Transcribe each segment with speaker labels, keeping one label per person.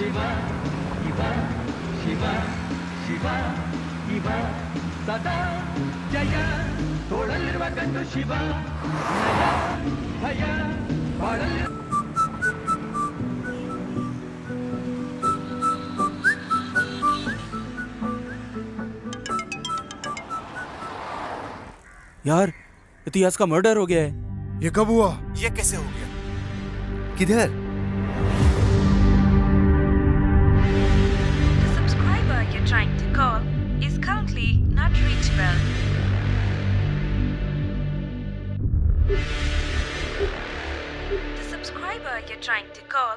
Speaker 1: ಶಿವ ಇವ ಶಿವ ಶಿವ ಇವ ಸದಾ ಜಯ ತೋಳಲ್ಲಿರುವ ಗಂಡು ಶಿವ ನಯ ಭಯ ಬಾಳಲ್ಲಿ
Speaker 2: यार इतिहास का मर्डर हो गया है।
Speaker 3: ये कब हुआ?
Speaker 4: ये कैसे हो गया?
Speaker 3: किधर?
Speaker 5: The subscriber you're trying to call is currently not reachable. The subscriber you're trying to call.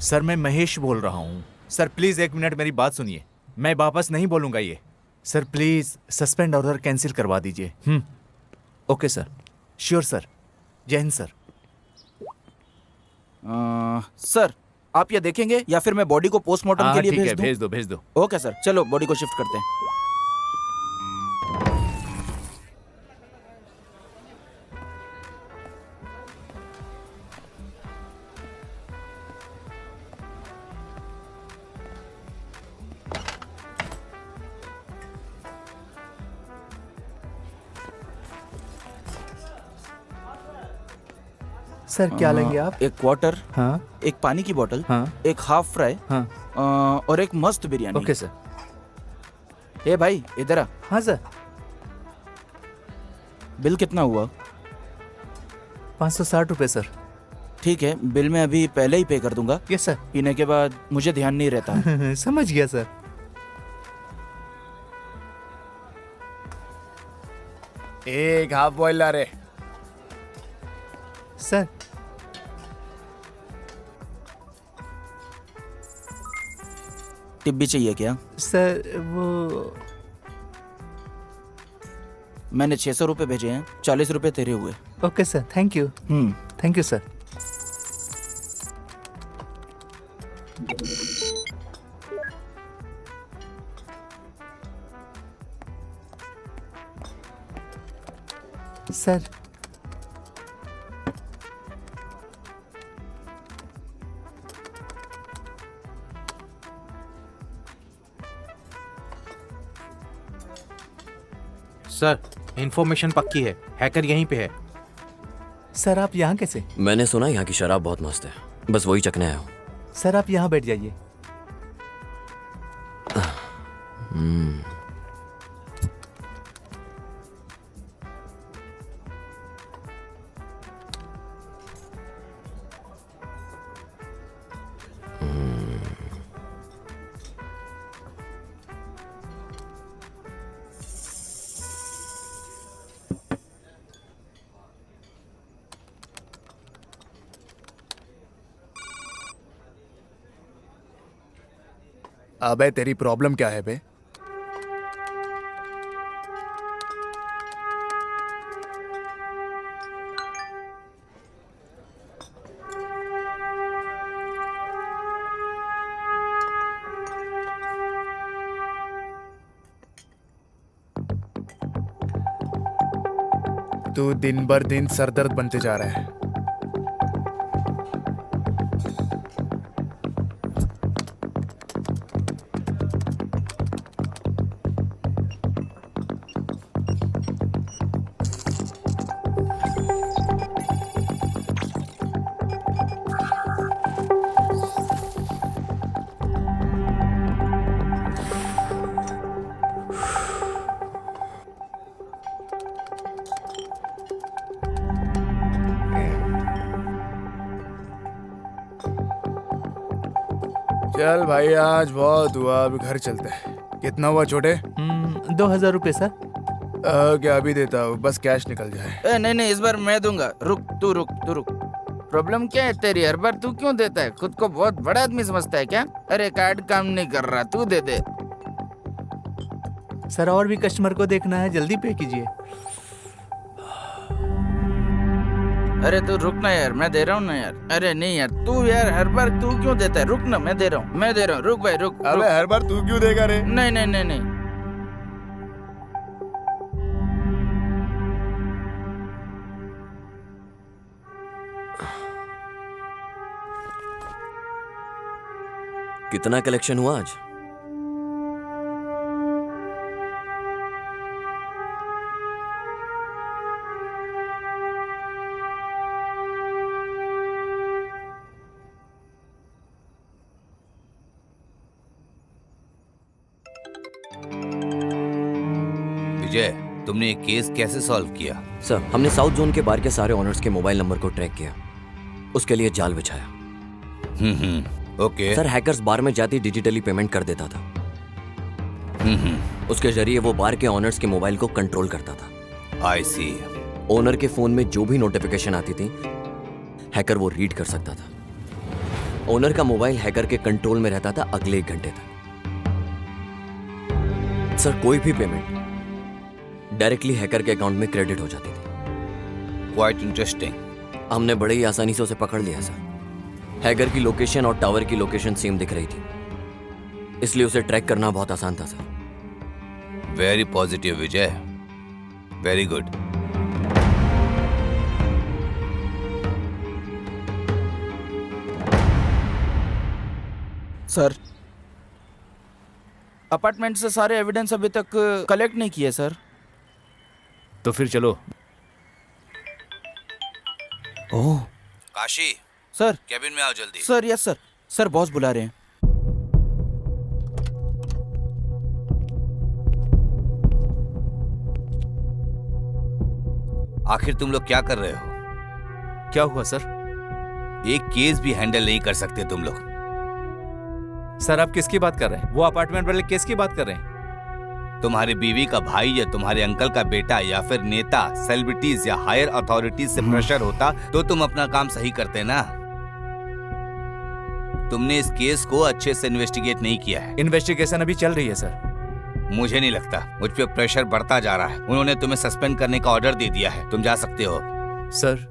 Speaker 4: Sir मैं महेश बोल रहा हूँ। सर प्लीज 1 मिनट मेरी बात सुनिए। मैं वापस नहीं बोलूंगा ये। Sir please suspend order cancel करवा दीजिए। Okay sir. Sure sir. जय हिंद सर।
Speaker 2: सर आप ये देखेंगे या फिर मैं बॉडी को पोस्टमार्टम के लिए
Speaker 4: ठीक है,
Speaker 2: भेज दूं?
Speaker 4: भेज दो।
Speaker 2: ओके सर, चलो बॉडी को शिफ्ट करते हैं।
Speaker 3: सर क्या लेंगे आप?
Speaker 2: एक क्वार्टर,
Speaker 3: हाँ
Speaker 2: एक पानी की बोतल,
Speaker 3: हाँ
Speaker 2: एक हाफ फ्राई
Speaker 3: हाँ।
Speaker 2: और एक मस्त बिरयानी।
Speaker 3: Okay sir.
Speaker 2: ए भाई इधर आ।
Speaker 3: हाँ सर।
Speaker 2: बिल कितना हुआ?
Speaker 3: 560 रुपये सर।
Speaker 2: ठीक है, बिल मैं अभी पहले ही पे कर दूंगा।
Speaker 3: Yes sir.
Speaker 2: पीने के बाद मुझे ध्यान नहीं रहता।
Speaker 3: समझ गया सर।
Speaker 6: एक हाफ बॉयल ला रे।
Speaker 3: सर
Speaker 2: टिप भी चाहिए क्या?
Speaker 3: सर वो
Speaker 2: मैंने 600 रुपये भेजे हैं, 40 रुपये तेरे हुए।
Speaker 3: Okay sir, thank you. Thank you sir. Sir
Speaker 7: sir information पक्की है, हैकर यहीं पे है।
Speaker 3: सर आप यहाँ कैसे?
Speaker 8: मैंने सुना यहाँ की शराब बहुत मस्त है, बस वही चखने आया हूँ।
Speaker 3: सर आप यहाँ बैठ जाइए।
Speaker 6: अबे तेरी प्रॉब्लम क्या है बे? तू दिन भर दिन सरदर्द बनते जा रहा है। चल भाई आज बहुत हुआ, अभी घर चलते हैं। कितना हुआ छोटे?
Speaker 3: 2000 रुपये सर।
Speaker 6: क्या अभी देता हूँ, बस कैश निकल जाए।
Speaker 2: नहीं नहीं, इस बार मैं दूंगा। रुक तू रुक। प्रॉब्लम क्या है तेरी? हर बार तू क्यों देता है? खुद को बहुत बड़ा आदमी समझता है क्या? अरे कार्ड काम नहीं कर रहा, तू दे दे।
Speaker 3: सर और भी कस्टमर को देखना है, जल्दी पे कीजिए।
Speaker 2: अरे तू रुक ना यार, मैं दे रहा हूँ ना यार। अरे नहीं यार, तू यार हर बार तू क्यों देता है? रुक ना, मैं दे रहा हूँ। रुक भाई रुक।
Speaker 6: अबे हर बार तू क्यों देगा रे?
Speaker 2: नहीं।
Speaker 8: कितना कलेक्शन हुआ आज?
Speaker 9: विजय, तुमने ये केस कैसे सॉल्व किया?
Speaker 8: सर, हमने साउथ जोन के बार के सारे ओनर्स के मोबाइल नंबर को ट्रैक किया, उसके लिए जाल बिछाया।
Speaker 9: ओके।
Speaker 8: सर, हैकर्स बार में जाती डिजिटली पेमेंट कर देता था। उसके जरिए वो बार के ओनर्स के मोबाइल को कंट्रोल करता था।
Speaker 9: आई सी।
Speaker 8: ओनर के फोन में जो भी नोटिफिकेशन आती थी, हैकर वो रीड कर सकता था। ओनर का मोबाइल हैकर के कंट्रोल में रहता था अगले 1 घंटे तक। सर, कोई भी पेमेंट डायरेक्टली हैकर के अकाउंट में क्रेडिट हो जाती थी।
Speaker 9: Quite interesting.
Speaker 8: हमने बड़े ही आसानी से उसे पकड़ लिया सर। हैकर की लोकेशन और टावर की लोकेशन सेम दिख रही थी, इसलिए उसे ट्रैक करना बहुत आसान था सर।
Speaker 9: वेरी पॉजिटिव विजय, वेरी गुड।
Speaker 2: सर, अपार्टमेंट से सारे एविडेंस अभी तक कलेक्ट नहीं किए सर।
Speaker 4: तो फिर चलो।
Speaker 2: ओह
Speaker 9: काशी,
Speaker 2: सर।
Speaker 9: कैबिन में आओ जल्दी।
Speaker 2: Sir, yes sir. Sir, boss बुला रहे हैं।
Speaker 9: आखिर तुम लोग क्या कर रहे हो?
Speaker 4: क्या हुआ सर?
Speaker 9: एक केस भी हैंडल नहीं कर सकते तुम लोग।
Speaker 4: सर, आप किसकी बात कर रहे हैं? वो अपार्टमेंट वाले केस की बात कर रहे हैं?
Speaker 9: तुम्हारी बीवी का भाई या तुम्हारे अंकल का बेटा या फिर नेता, सेलिब्रिटीज या हायर अथॉरिटीज से प्रेशर होता तो तुम अपना काम सही करते ना। तुमने इस केस को अच्छे से इन्वेस्टिगेट नहीं किया है।
Speaker 4: इन्वेस्टिगेशन अभी चल रही है सर।
Speaker 9: मुझे नहीं लगता, मुझ पे प्रेशर बढ़ता जा रहा है। उन्होंने तुम्हें सस्पेंड करने का ऑर्डर दे दिया है, तुम जा सकते हो।
Speaker 4: सर,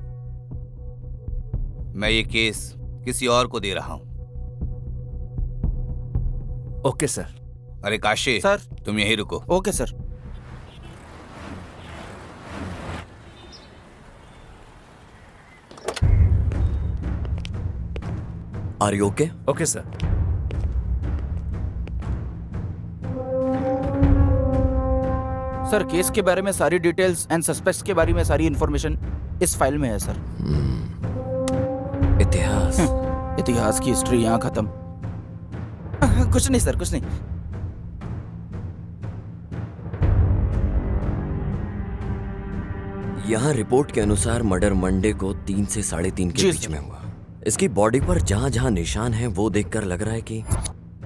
Speaker 9: मैं ये केस किसी और को दे रहा हूँ।
Speaker 4: Okay sir.
Speaker 9: अरे काशी
Speaker 2: सर।
Speaker 9: तुम यहीं रुको।
Speaker 2: Okay sir.
Speaker 8: Are you okay?
Speaker 4: Okay sir.
Speaker 2: Sir, case के बारे में सारी डिटेल्स एंड सस्पेक्ट्स के बारे में सारी इंफॉर्मेशन इस फाइल में है सर।
Speaker 8: इतिहास।
Speaker 2: इतिहास की हिस्ट्री यहाँ खत्म। कुछ नहीं सर, कुछ नहीं।
Speaker 8: यहाँ रिपोर्ट के अनुसार मर्डर मंडे को 3 से 3:30 के
Speaker 2: जी
Speaker 8: बीच
Speaker 2: सर।
Speaker 8: में हुआ। इसकी बॉडी पर जहाँ जहाँ निशान हैं वो देखकर लग रहा है कि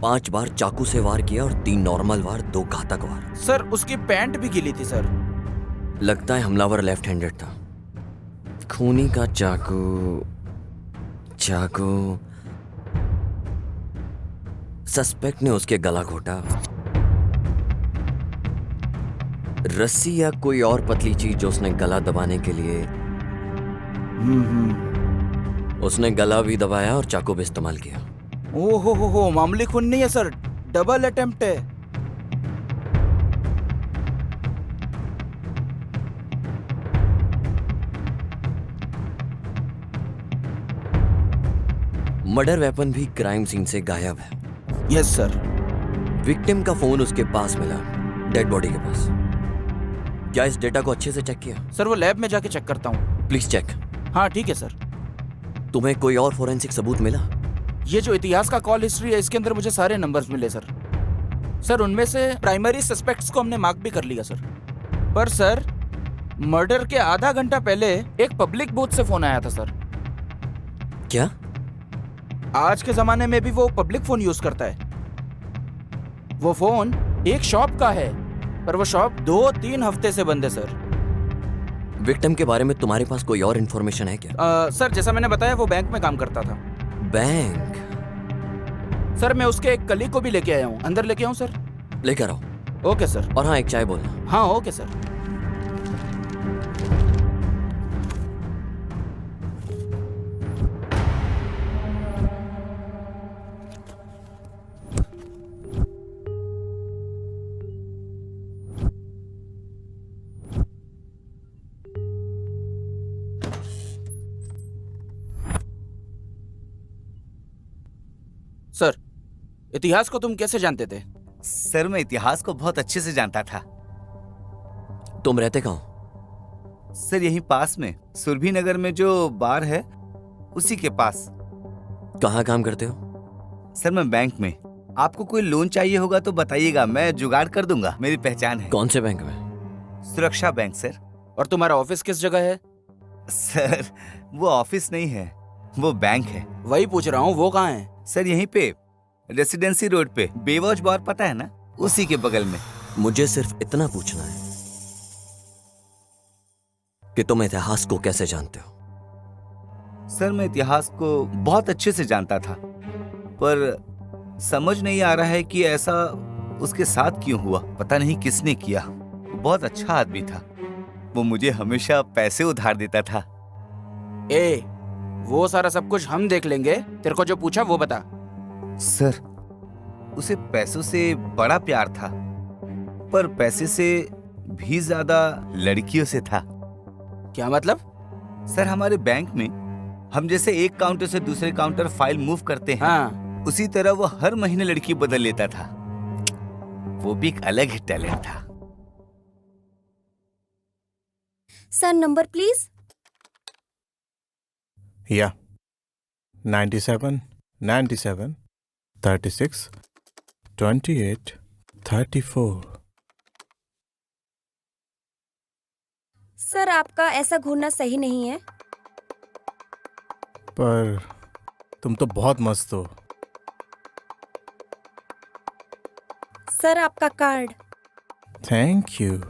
Speaker 8: 5 बार चाकू से वार किया और 3 नॉर्मल वार, 2 घातक वार।
Speaker 2: सर, उसकी पैंट भी गिली थी सर।
Speaker 8: लगता है हमलावर लेफ्ट हैंडेड था। खूनी का चाकू सस्पेक्ट ने उसके गला घोटा। रस्सी या कोई और पतली चीज जो उसने गला दबाने के लिए उसने गला भी दबाया और चाकू भी इस्तेमाल किया।
Speaker 2: ओहो, मामूली खून नहीं है सर, डबल अटेम्प्ट है।
Speaker 8: मर्डर वेपन भी क्राइम सीन से गायब है।
Speaker 2: Yes sir.
Speaker 8: विक्टिम का फोन उसके पास मिला, डेड बॉडी के पास। क्या इस डेटा को अच्छे से चेक किया?
Speaker 2: सर, वो लैब में जाके चेक करता हूँ।
Speaker 8: Please check.
Speaker 2: हाँ ठीक है सर।
Speaker 8: तुम्हें कोई और फोरेंसिक सबूत मिला?
Speaker 2: ये जो इतिहास का कॉल हिस्ट्री है, इसके अंदर मुझे सारे नंबर्स मिले सर। सर, उनमें से प्राइमरी सस्पेक्ट्स को हमने मार्क भी कर लिया सर। पर सर, मर्डर के आधा घंटा पहले एक पब्लिक बूथ से फोन आया था सर।
Speaker 8: क्या?
Speaker 2: आज के जमाने में भी वो पब्लिक फोन यूज करता है। वो फोन एक शॉप का है, पर वो शॉप 2-3 हफ्ते से बंद है सर।
Speaker 8: विक्टिम के बारे में तुम्हारे पास कोई और इन्फॉर्मेशन है क्या?
Speaker 2: सर, जैसा मैंने बताया, वो बैंक में काम करता था।
Speaker 8: बैंक?
Speaker 2: सर, मैं उसके एक कलीग को भी लेके आया हूँ। अंदर लेके आऊँ सर?
Speaker 8: लेकर आओ।
Speaker 2: Okay sir.
Speaker 8: और हाँ, एक चाय बोलना।
Speaker 2: हाँ ओके सर। सर, इतिहास को तुम कैसे जानते थे?
Speaker 9: सर मैं इतिहास को बहुत अच्छे से जानता था।
Speaker 8: तुम रहते कहाँ हो?
Speaker 9: सर यहीं पास में सुरभि नगर में जो बार है उसी के पास।
Speaker 8: कहाँ काम करते हो?
Speaker 9: सर मैं बैंक में। आपको कोई लोन चाहिए होगा तो बताइएगा, मैं जुगाड़ कर दूंगा, मेरी पहचान है।
Speaker 8: कौन से बैंक में?
Speaker 9: सुरक्षा बैंक सर।
Speaker 2: और तुम्हारा ऑफिस किस जगह है?
Speaker 9: सर वो ऑफिस नहीं है, वो बैंक है।
Speaker 2: वही पूछ रहा हूँ, वो कहाँ है?
Speaker 9: सर यहीं पे रेसिडेंसी रोड पे, बेवॉच बार पता है ना, उसी के बगल में।
Speaker 8: मुझे सिर्फ इतना पूछना है कि तुम इतिहास को कैसे जानते हो?
Speaker 9: सर मैं इतिहास को बहुत अच्छे से जानता था, पर समझ नहीं आ रहा है कि ऐसा उसके साथ क्यों हुआ। पता नहीं किसने किया। वो बहुत अच्छा आदमी था, वो मुझे हमेशा पैसे उधार देता था।
Speaker 2: ए, वो सारा सब कुछ हम देख लेंगे, तेरे को जो पूछा वो बता।
Speaker 9: सर उसे पैसों से बड़ा प्यार था, पर पैसे से भी ज्यादा लड़कियों से था।
Speaker 2: क्या मतलब?
Speaker 9: सर हमारे बैंक में हम जैसे एक काउंटर से दूसरे काउंटर फाइल मूव करते हैं,
Speaker 2: हाँ।
Speaker 9: उसी तरह वो हर महीने लड़की बदल लेता था। वो भी एक अलग ही टैलेंट था।
Speaker 10: Sir number please.
Speaker 11: या 97 97 36 28 34।
Speaker 10: सर आपका ऐसा घूरना सही नहीं है।
Speaker 11: पर तुम तो बहुत मस्त हो।
Speaker 10: सर आपका कार्ड।
Speaker 11: Thank you.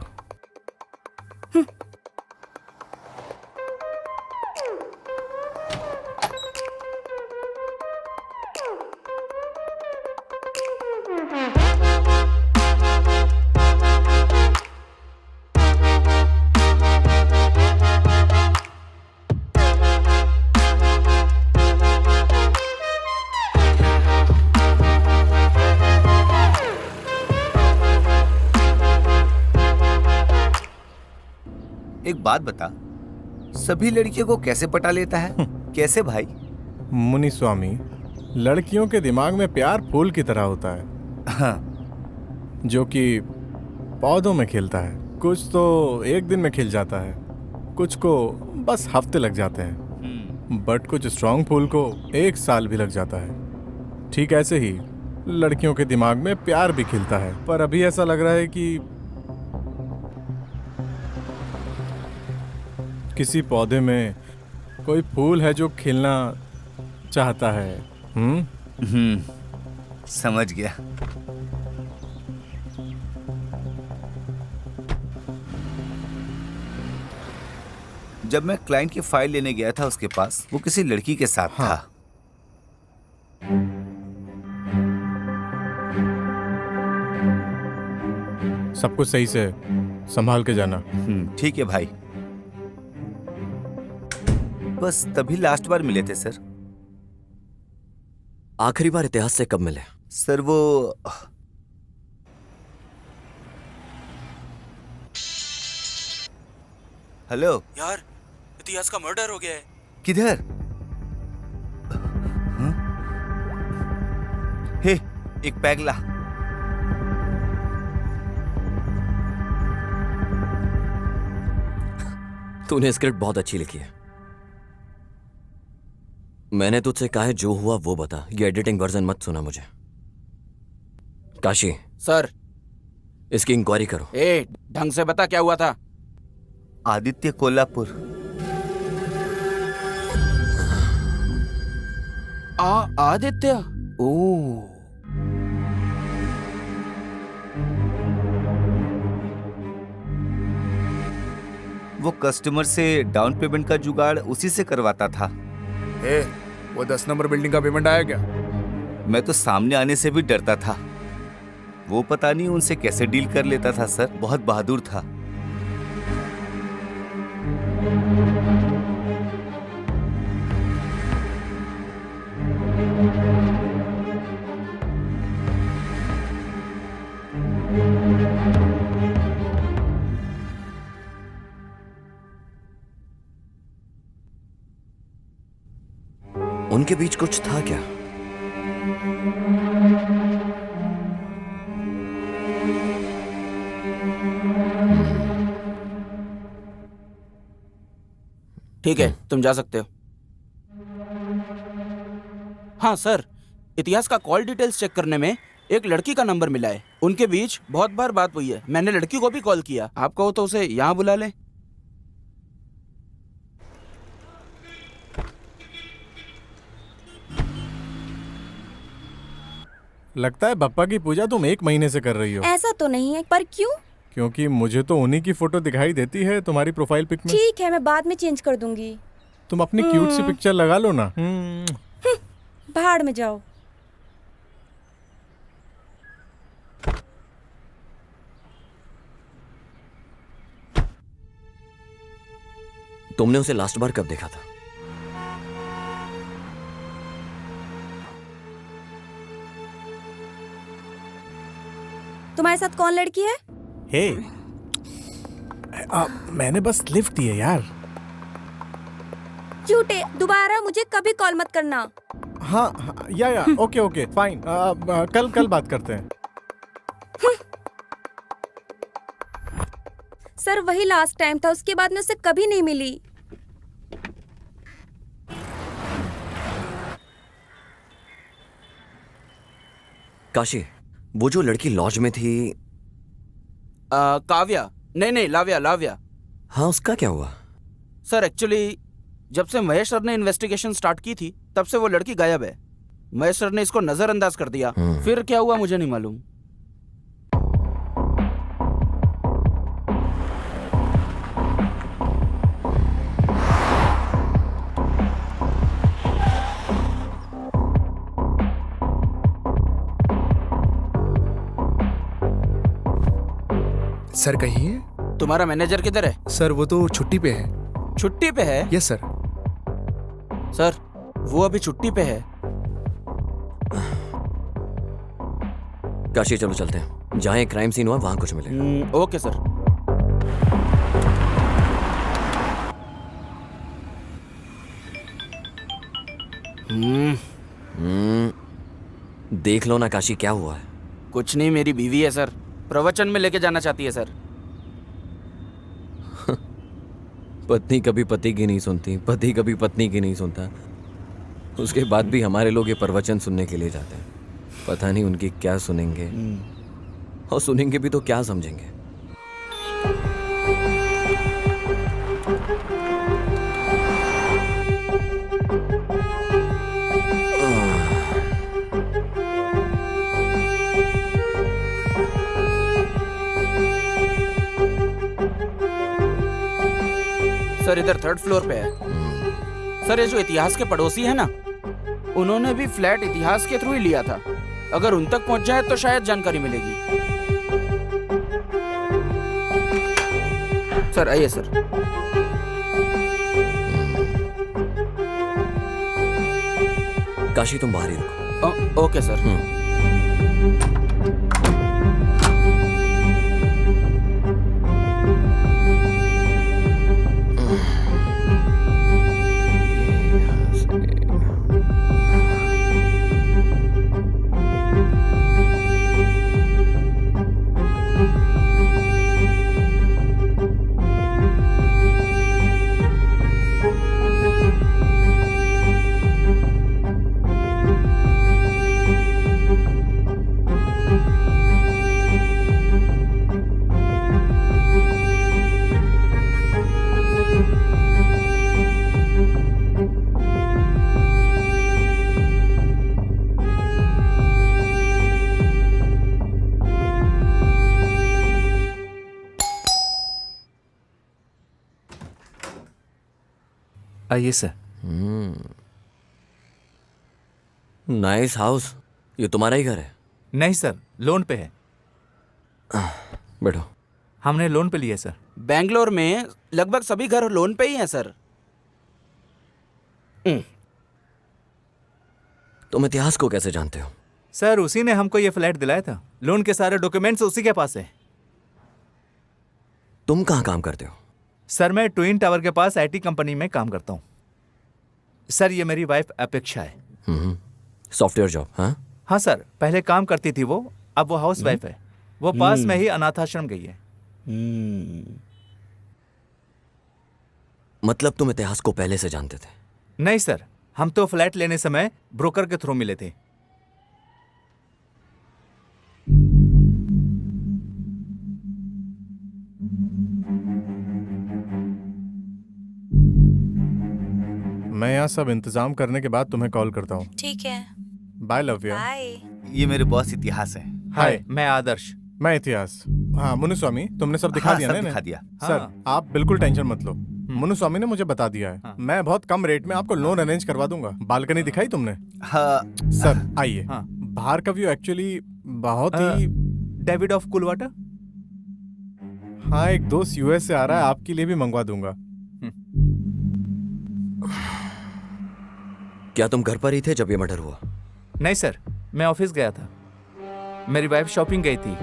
Speaker 9: एक बात बता, सभी लड़कियों को कैसे पटा लेता है? कैसे भाई?
Speaker 11: मुनि स्वामी, लड़कियों के दिमाग में प्यार फूल की तरह होता है।
Speaker 9: हाँ।
Speaker 11: जो कि पौधों में खिलता है। कुछ तो एक दिन में खिल जाता है, कुछ को बस हफ्ते लग जाते हैं, बट कुछ स्ट्रांग फूल को 1 साल भी लग जाता है। ठीक ऐसे ही लड़कियों के दिमाग में प्यार भी खिलता है, पर अभी ऐसा लग रहा है कि किसी पौधे में कोई फूल है जो खिलना चाहता है।
Speaker 9: समझ गया। जब मैं क्लाइंट की फाइल लेने गया था उसके पास, वो किसी लड़की के साथ था।
Speaker 11: सब कुछ सही से संभाल के जाना।
Speaker 9: ठीक है भाई। बस तभी लास्ट बार मिले थे सर।
Speaker 8: आखिरी बार इतिहास से कब मिले?
Speaker 9: सर वो हेलो
Speaker 2: यार, इतिहास का मर्डर हो गया है।
Speaker 9: किधर? हे, एक पैग ला।
Speaker 8: तूने स्क्रिप्ट बहुत अच्छी लिखी है। मैंने तुझसे कहा है जो हुआ वो बता, ये एडिटिंग वर्जन मत सुना मुझे। काशी
Speaker 2: सर,
Speaker 8: इसकी इंक्वायरी करो।
Speaker 2: ढंग से बता क्या हुआ था।
Speaker 9: आदित्य कोल्हापुर।
Speaker 2: आदित्य? ओ,
Speaker 9: वो कस्टमर से डाउन पेमेंट का जुगाड़ उसी से करवाता था।
Speaker 6: वो 10 नंबर बिल्डिंग का पेमेंट आया क्या?
Speaker 9: मैं तो सामने आने से भी डरता था। वो पता नहीं उनसे कैसे डील कर लेता था सर, बहुत बहादुर था।
Speaker 8: उनके बीच कुछ था क्या?
Speaker 2: ठीक है, तुम जा सकते हो। हाँ सर, इतिहास का कॉल डिटेल्स चेक करने में एक लड़की का नंबर मिला है। उनके बीच बहुत बार बात हुई है। मैंने लड़की को भी कॉल किया। आप कहो तो उसे यहाँ बुला ले।
Speaker 11: लगता है बप्पा की पूजा तुम 1 महीने से कर रही हो।
Speaker 10: ऐसा तो नहीं है, पर क्यों?
Speaker 11: क्योंकि मुझे तो उन्हीं की फोटो दिखाई देती है तुम्हारी प्रोफाइल पिक में।
Speaker 10: ठीक है, मैं बाद में चेंज कर दूंगी।
Speaker 11: तुम अपनी क्यूट सी पिक्चर लगा लो ना।
Speaker 10: भाड़ में जाओ।
Speaker 8: तुमने उसे लास्ट बार कब देखा था?
Speaker 10: तुम्हारे साथ कौन लड़की है?
Speaker 11: हे, मैंने बस लिफ्ट दी है यार।
Speaker 10: झूठे, दोबारा मुझे कभी कॉल मत करना।
Speaker 11: हाँ, या ओके फाइन। कल बात करते हैं।
Speaker 10: सर वही लास्ट टाइम था, उसके बाद मैं उससे कभी नहीं मिली।
Speaker 8: काशी, वो जो लड़की लॉज में थी,
Speaker 2: काव्या? नहीं, लाव्या।
Speaker 8: हाँ, उसका क्या हुआ?
Speaker 2: सर एक्चुअली जब से महेश सर ने इन्वेस्टिगेशन स्टार्ट की थी तब से वो लड़की गायब है। महेश सर ने इसको नजरअंदाज कर दिया। फिर क्या हुआ मुझे नहीं मालूम।
Speaker 6: सर कहिए।
Speaker 2: तुम्हारा मैनेजर किधर है?
Speaker 6: सर वो तो छुट्टी पे है।
Speaker 2: छुट्टी पे है?
Speaker 6: Yes sir.
Speaker 2: सर वो अभी छुट्टी पे है।
Speaker 8: काशी चलो चलते हैं, जहाँ क्राइम सीन हुआ वहां कुछ मिले।
Speaker 2: Okay sir.
Speaker 8: देख लो ना काशी, क्या हुआ है?
Speaker 2: कुछ नहीं, मेरी बीवी है सर, प्रवचन में लेके जाना चाहती है सर।
Speaker 8: पत्नी कभी पति की नहीं सुनती, पति कभी पत्नी की नहीं सुनता। उसके बाद भी हमारे लोग ये प्रवचन सुनने के लिए जाते हैं। पता नहीं उनकी क्या सुनेंगे, और सुनेंगे भी तो क्या समझेंगे।
Speaker 2: सर इधर 3rd फ्लोर पे है। सर ये जो इतिहास के पड़ोसी है ना, उन्होंने भी फ्लैट इतिहास के थ्रू ही लिया था। अगर उन तक पहुंच जाए तो शायद जानकारी मिलेगी। सर आइए सर।
Speaker 8: काशी तुम बाहर ही रुको।
Speaker 2: Okay sir.
Speaker 4: आइए सर।
Speaker 8: Nice house. ये तुम्हारा ही घर है?
Speaker 4: नहीं सर, लोन पे है।
Speaker 8: बैठो।
Speaker 4: हमने लोन पे लिया सर।
Speaker 2: बैंगलोर में लगभग सभी घर लोन पे ही हैं सर।
Speaker 8: तुम इतिहास को कैसे जानते हो?
Speaker 4: सर उसी ने हमको ये फ्लैट दिलाया था। लोन के सारे डॉक्यूमेंट्स उसी के पास है।
Speaker 8: तुम कहाँ काम करते हो?
Speaker 4: सर मैं ट्विन टावर के पास आईटी कंपनी में काम करता हूँ। सर ये मेरी वाइफ अपेक्षा है।
Speaker 8: Software job? हाँ
Speaker 4: हाँ सर, पहले काम करती थी वो, अब वो हाउस वाइफ है। वो पास में ही अनाथ आश्रम गई है।
Speaker 8: मतलब तुम इतिहास को पहले से जानते थे?
Speaker 4: नहीं सर, हम तो फ्लैट लेने समय ब्रोकर के थ्रू मिले थे।
Speaker 11: मैं यहाँ सब इंतजाम करने के बाद तुम्हें कॉल करता हूँ।
Speaker 10: ठीक है,
Speaker 11: बाय लव्या।
Speaker 10: बाय।
Speaker 9: ये मेरे बॉस इतिहास है।
Speaker 4: हाय, मैं आदर्श।
Speaker 11: मैं इतिहास। हाँ मुनुस्वामी, तुमने सब दिखा
Speaker 9: हाँ,
Speaker 11: दिया
Speaker 9: सब
Speaker 11: ना इन्हें?
Speaker 9: दिखा दिया।
Speaker 11: सर
Speaker 4: हाँ।
Speaker 11: आप बिल्कुल टेंशन मत लो। मुनुस्वामी ने मुझे बता दिया है। मैं बहुत कम रेट में आपको लोन अरेंज करवा दूंगा। बालकनी दिखाई तुमने?
Speaker 9: हाँ
Speaker 11: सर आइए।
Speaker 4: हाँ।
Speaker 11: बाहर का व्यू एक्चुअली बहुत ही
Speaker 4: डेविड ऑफ कुलवाटा।
Speaker 11: हाँ, एक दोस्त यूएस से आ रहा है, आपके लिए भी मंगवा दूंगा।
Speaker 8: क्या तुम घर पर ही थे जब ये मर्डर हुआ?
Speaker 4: नहीं सर, मैं ऑफिस गया था। मेरी वाइफ शॉपिंग गई थी।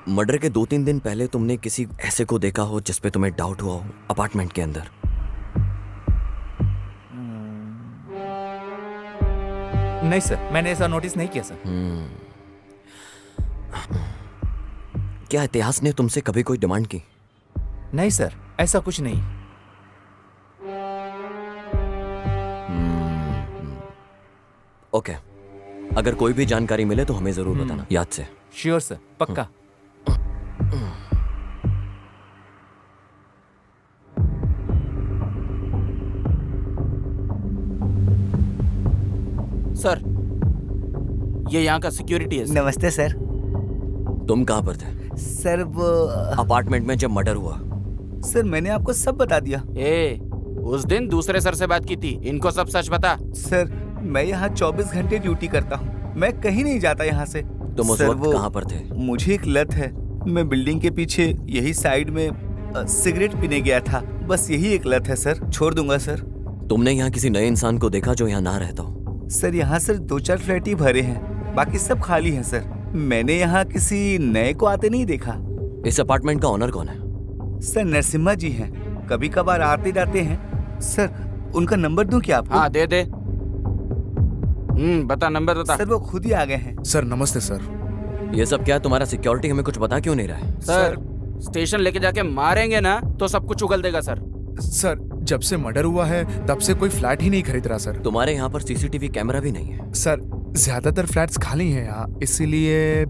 Speaker 8: मर्डर के 2-3 दिन पहले तुमने किसी ऐसे को देखा हो जिस पे तुम्हें डाउट हुआ हो अपार्टमेंट के अंदर?
Speaker 4: नहीं सर, मैंने ऐसा नोटिस नहीं किया सर।
Speaker 8: क्या इतिहास ने तुमसे कभी कोई डिमांड की?
Speaker 4: नहीं सर, ऐसा कुछ नहीं।
Speaker 8: ओके, अगर कोई भी जानकारी मिले तो हमें जरूर बताना, याद से।
Speaker 4: श्योर सर, पक्का।
Speaker 2: सर ये यहाँ का सिक्योरिटी है सर।
Speaker 9: नमस्ते सर।
Speaker 8: तुम कहाँ पर थे
Speaker 9: सर वो
Speaker 8: अपार्टमेंट में जब मर्डर हुआ?
Speaker 9: सर मैंने आपको सब बता दिया।
Speaker 2: उस दिन दूसरे सर से बात की थी, इनको सब सच बता।
Speaker 9: सर मैं यहाँ 24 घंटे ड्यूटी करता हूँ, मैं कहीं नहीं जाता यहाँ से।
Speaker 8: तुम उस वक्त कहाँ पर थे?
Speaker 9: मुझे एक लत है, मैं बिल्डिंग के पीछे यही साइड में सिगरेट पीने गया था, बस यही एक लत है सर। छोड़ दूंगा सर।
Speaker 8: तुमने यहाँ किसी नए इंसान को देखा जो यहाँ ना रहता हो?
Speaker 9: सर यहाँ सर 2-4 फ्लैट ही भरे हैं, बाकी सब खाली हैं सर। मैंने यहाँ किसी नए को आते नहीं देखा।
Speaker 8: इस अपार्टमेंट का ओनर कौन है?
Speaker 9: सर नरसिम्हा जी हैं, कभी कभार आते जाते हैं। सर उनका नंबर दूं क्या आपको?
Speaker 2: हाँ दे दे। बता, नंबर बता।
Speaker 9: सर वो खुद ही आ गए हैं।
Speaker 6: सर नमस्ते सर।
Speaker 8: ये सब क्या, तुम्हारा सिक्योरिटी हमें कुछ बता क्यों नहीं रहा है?
Speaker 2: सर स्टेशन लेके जाके मारेंगे ना तो सब कुछ उगल देगा सर।
Speaker 6: सर जब से मर्डर हुआ है तब से कोई फ्लैट ही नहीं खरीद रहा सर।
Speaker 8: तुम्हारे यहाँ पर सीसीटीवी कैमरा भी नहीं है?
Speaker 6: सर ज्यादातर फ्लैट्स खाली हैं यहाँ, इसीलिए।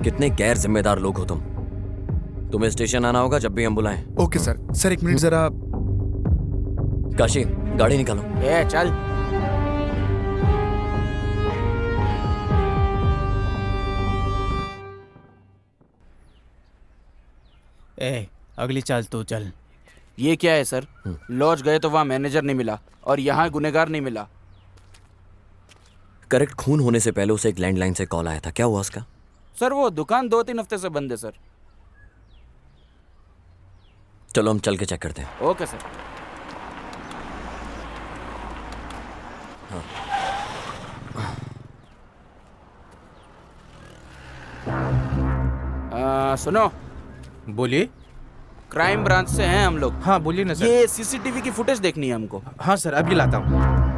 Speaker 8: कितने गैर जिम्मेदार लोग हो तुम। तुम्हें स्टेशन आना होगा जब भी हम बुलाएं।
Speaker 6: Okay sir. सर एक मिनट जरा।
Speaker 8: काशी गाड़ी निकालो।
Speaker 2: चल।
Speaker 12: अगली चाल तू चल।
Speaker 2: ये क्या है सर? लॉज गए तो वहाँ मैनेजर नहीं मिला और यहाँ गुनेगार नहीं मिला।
Speaker 8: करेक्ट, खून होने से पहले उसे एक लैंडलाइन से कॉल आया था, क्या हुआ उसका?
Speaker 2: सर वो दुकान 2-3 हफ्ते से बंद है सर।
Speaker 8: चलो हम चल के चेक करते हैं।
Speaker 2: Okay sir. सुनो।
Speaker 7: बोलिए।
Speaker 2: क्राइम ब्रांच से हैं हम लोग।
Speaker 7: हाँ बोलिए ना सर।
Speaker 2: ये सीसीटीवी की फुटेज देखनी है हमको।
Speaker 7: हाँ सर, अभी लाता हूँ।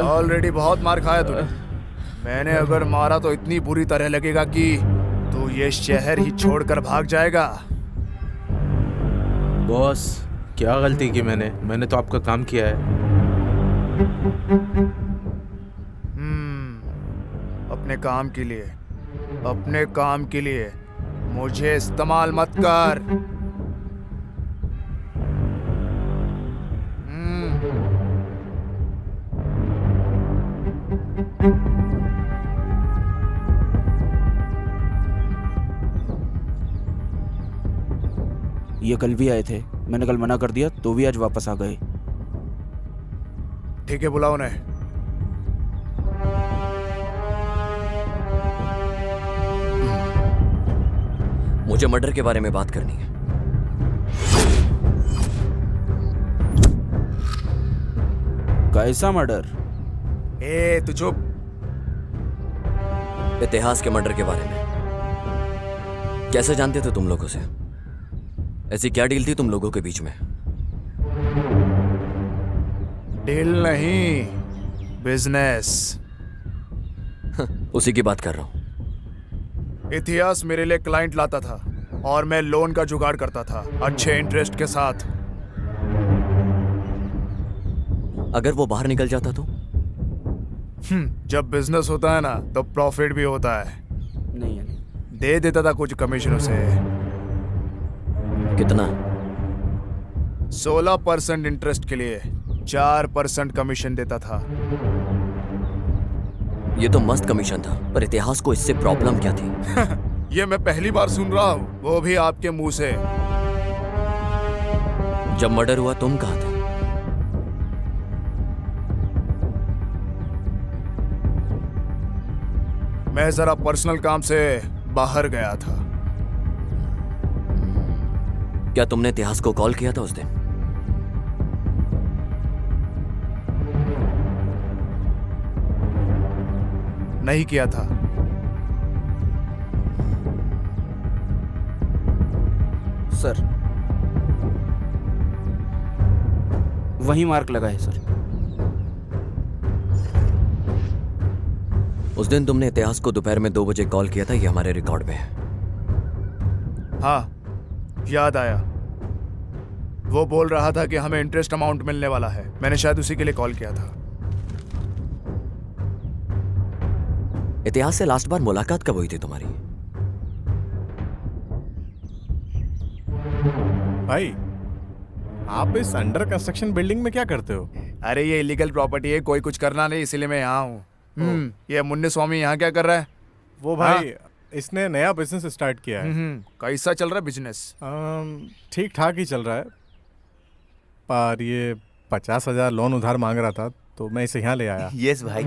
Speaker 6: ऑलरेडी बहुत मार खाया तूने। मैंने अगर मारा तो इतनी बुरी तरह लगेगा कि तू ये शहर ही छोड़कर भाग जाएगा।
Speaker 7: बॉस क्या गलती की मैंने तो आपका काम किया है।
Speaker 6: अपने काम के लिए मुझे इस्तेमाल मत कर।
Speaker 2: ये कल भी आए थे, मैंने कल मना कर दिया तो भी आज वापस आ गए।
Speaker 6: ठीक है बुलाओ उन्हें।
Speaker 8: मुझे मर्डर के बारे में बात करनी है।
Speaker 2: कैसा मर्डर?
Speaker 6: ए तू चुप।
Speaker 8: इतिहास के मर्डर के बारे में कैसे जानते थे तुम लोगों से? ऐसी क्या डील थी तुम लोगों के बीच में?
Speaker 6: डील नहीं, बिजनेस।
Speaker 8: उसी की बात कर रहा हूं।
Speaker 6: इतिहास मेरे लिए क्लाइंट लाता था और मैं लोन का जुगाड़ करता था अच्छे इंटरेस्ट के साथ।
Speaker 8: अगर वो बाहर निकल जाता तो?
Speaker 6: जब बिजनेस होता है ना तो प्रॉफिट भी होता है।
Speaker 2: नहीं
Speaker 6: दे देता था कुछ कमीशन उसे।
Speaker 8: कितना?
Speaker 6: 16% इंटरेस्ट के लिए 4% कमीशन देता था।
Speaker 8: ये तो मस्त कमीशन था, पर इतिहास को इससे प्रॉब्लम क्या थी?
Speaker 6: ये मैं पहली बार सुन रहा हूँ, वो भी आपके मुंह से।
Speaker 8: जब मर्डर हुआ तुम कहाँ थे?
Speaker 6: मैं जरा पर्सनल काम से बाहर गया था।
Speaker 8: क्या तुमने इतिहास को कॉल किया था उस दिन?
Speaker 6: नहीं किया था।
Speaker 2: सर, वही मार्क लगा है सर।
Speaker 8: उस दिन तुमने इतिहास को दोपहर में 2 बजे कॉल किया था, ये हमारे रिकॉर्ड में है।
Speaker 6: हाँ, याद आया। वो बोल रहा था कि हमें इंटरेस्ट अमाउंट मिलने वाला है। मैंने शायद उसी के लिए कॉल किया था।
Speaker 8: इतिहास से लास्ट बार मुलाकात कब हुई थी तुम्हारी?
Speaker 11: भाई, आप इस अंडर कंस्ट्रक्शन बिल्डिंग में क्या करते हो?
Speaker 6: अरे ये इलीगल प्रॉपर्टी है, कोई कुछ करना नहीं, इसीलिए मैं यहाँ हूँ। ये मुन्ने स्वामी यहाँ क्या कर रहा है?
Speaker 11: वो भाई, इसने नया बिजनेस स्टार्ट किया है।
Speaker 6: कैसा चल रहा है बिजनेस?
Speaker 11: ठीक ठाक ही चल रहा है, पर ये 50,000 लोन उधार मांग रहा था, तो मैं इसे यहाँ ले आया।
Speaker 9: यस भाई।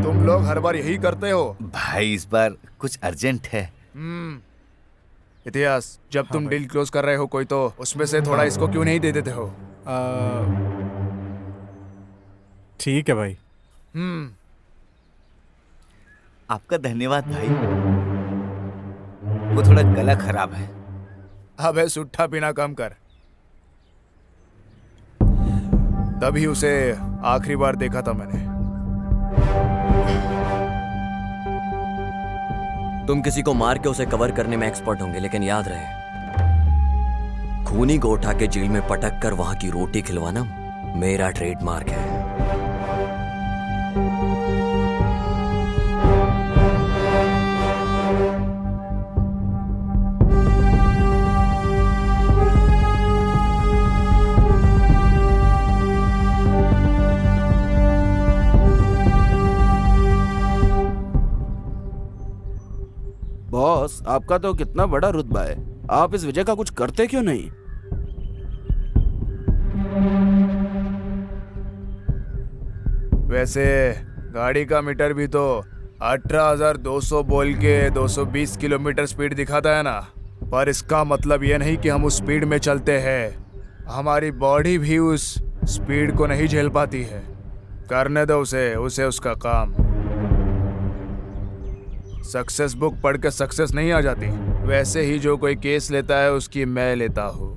Speaker 6: तुम लोग हर बार यही करते हो
Speaker 9: भाई, इस बार कुछ अर्जेंट है।
Speaker 6: इतिहास, जब तुम डील क्लोज कर रहे हो कोई, तो उसमें से थोड़ा इसको क्यों नहीं दे देते हो?
Speaker 11: ठीक है भाई।
Speaker 9: आपका धन्यवाद भाई। वो थोड़ा गला खराब है।
Speaker 6: अबे सुट्ठा पीना कम कर। तभी उसे आखिरी बार देखा था मैंने।
Speaker 8: तुम किसी को मार के उसे कवर करने में एक्सपर्ट होंगे, लेकिन याद रहे, खूनी को उठा के जेल में पटक कर वहां की रोटी खिलवाना मेरा ट्रेडमार्क है।
Speaker 2: बॉस, आपका तो कितना बड़ा रुतबा है, आप इस वजह का कुछ करते क्यों नहीं?
Speaker 6: वैसे गाड़ी का मीटर भी तो 18,200 बोल के 220 किलोमीटर स्पीड दिखाता है ना, पर इसका मतलब यह नहीं कि हम उस स्पीड में चलते हैं। हमारी बॉडी भी उस स्पीड को नहीं झेल पाती है। करने दो उसे उसका काम। सक्सेस बुक पढ़ के सक्सेस नहीं आ जाती, वैसे ही जो कोई केस लेता है उसकी मैं लेता हूँ।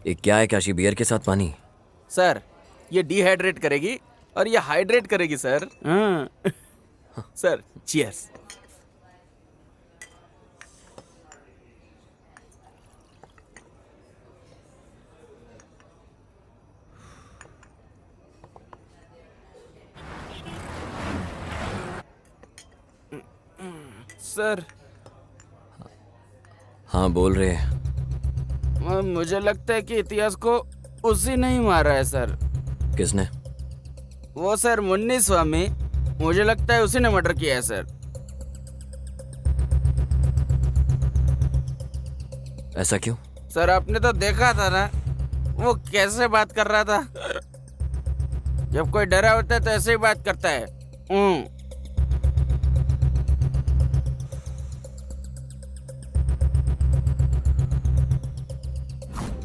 Speaker 8: ये क्या है काशी? बियर के साथ पानी?
Speaker 2: सर, ये डिहाइड्रेट करेगी और ये हाइड्रेट करेगी सर। Sir, cheers. सर।
Speaker 8: हाँ, बोल रहे हैं।
Speaker 2: मुझे लगता है कि इतिहास को उसी ने ही मारा है सर।
Speaker 8: किसने?
Speaker 2: वो सर, मुन्नी स्वामी। मुझे लगता है उसी ने मर्डर किया है सर।
Speaker 8: ऐसा क्यों?
Speaker 2: सर, आपने तो देखा था ना वो कैसे बात कर रहा था। जब कोई डरा होता है तो ऐसे ही बात करता है।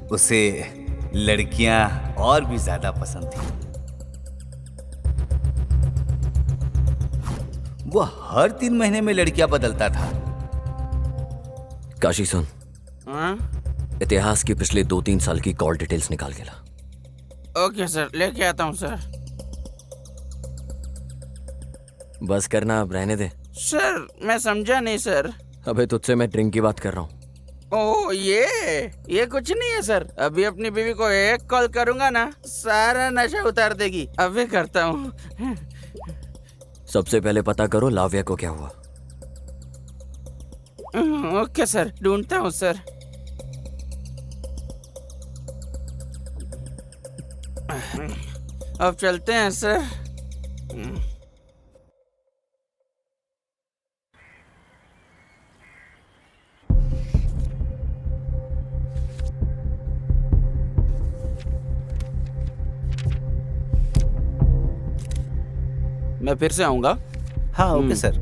Speaker 9: उसे लड़कियां और भी ज्यादा पसंद थी। वो हर 3 महीने में लड़कियां बदलता था।
Speaker 8: काशी सुन, इतिहास की पिछले 2-3 साल की कॉल डिटेल्स निकाल के ला।
Speaker 2: ओके सर, लेके आता हूँ सर।
Speaker 8: बस करना, अब रहने दे।
Speaker 2: सर मैं समझा नहीं सर।
Speaker 8: अबे तुझसे मैं ड्रिंक की बात कर रहा हूँ।
Speaker 2: ओह ये कुछ नहीं है सर। अभी अपनी बीवी को एक कॉल करूंगा ना, सारा नशा उतार देगी। अभी करता हूँ।
Speaker 8: सबसे पहले पता करो लाव्या को क्या हुआ।
Speaker 2: ओके सर, ढूंढता हूँ सर। अब चलते हैं सर। मैं फिर से आऊंगा।
Speaker 9: हाँ ओके सर।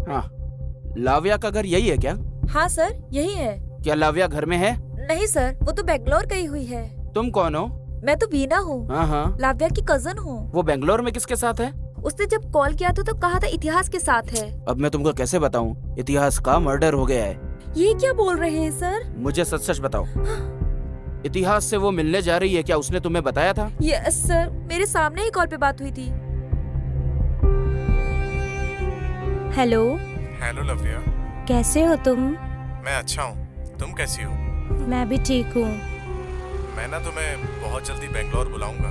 Speaker 2: हाँ, लाव्या का घर यही है क्या?
Speaker 10: हाँ सर, यही है।
Speaker 2: क्या लाव्या घर में है?
Speaker 10: नहीं सर, वो तो बेंगलोर गई हुई है।
Speaker 2: तुम कौन हो?
Speaker 10: मैं तो बीना हूँ।
Speaker 2: हाँ।
Speaker 10: लाव्या की कजन हूँ।
Speaker 2: वो बेंगलोर में किसके साथ है?
Speaker 10: उसने जब कॉल किया था तो कहा था इतिहास के साथ है।
Speaker 2: अब मैं तुमको कैसे बताऊं? इतिहास का मर्डर हो गया है।
Speaker 10: ये क्या बोल रहे हैं सर?
Speaker 2: मुझे सच सच बताओ। इतिहास से वो मिलने जा रही है, क्या उसने तुम्हें बताया था?
Speaker 10: यस सर, मेरे सामने ही कॉल पे बात हुई थी। हेलो।
Speaker 11: हेलो लव्या,
Speaker 10: कैसे हो तुम?
Speaker 11: मैं अच्छा हूँ, तुम कैसी हो?
Speaker 10: मैं भी ठीक हूँ।
Speaker 11: मैं ना तुम्हें बहुत जल्दी बेंगलोर बुलाऊंगा।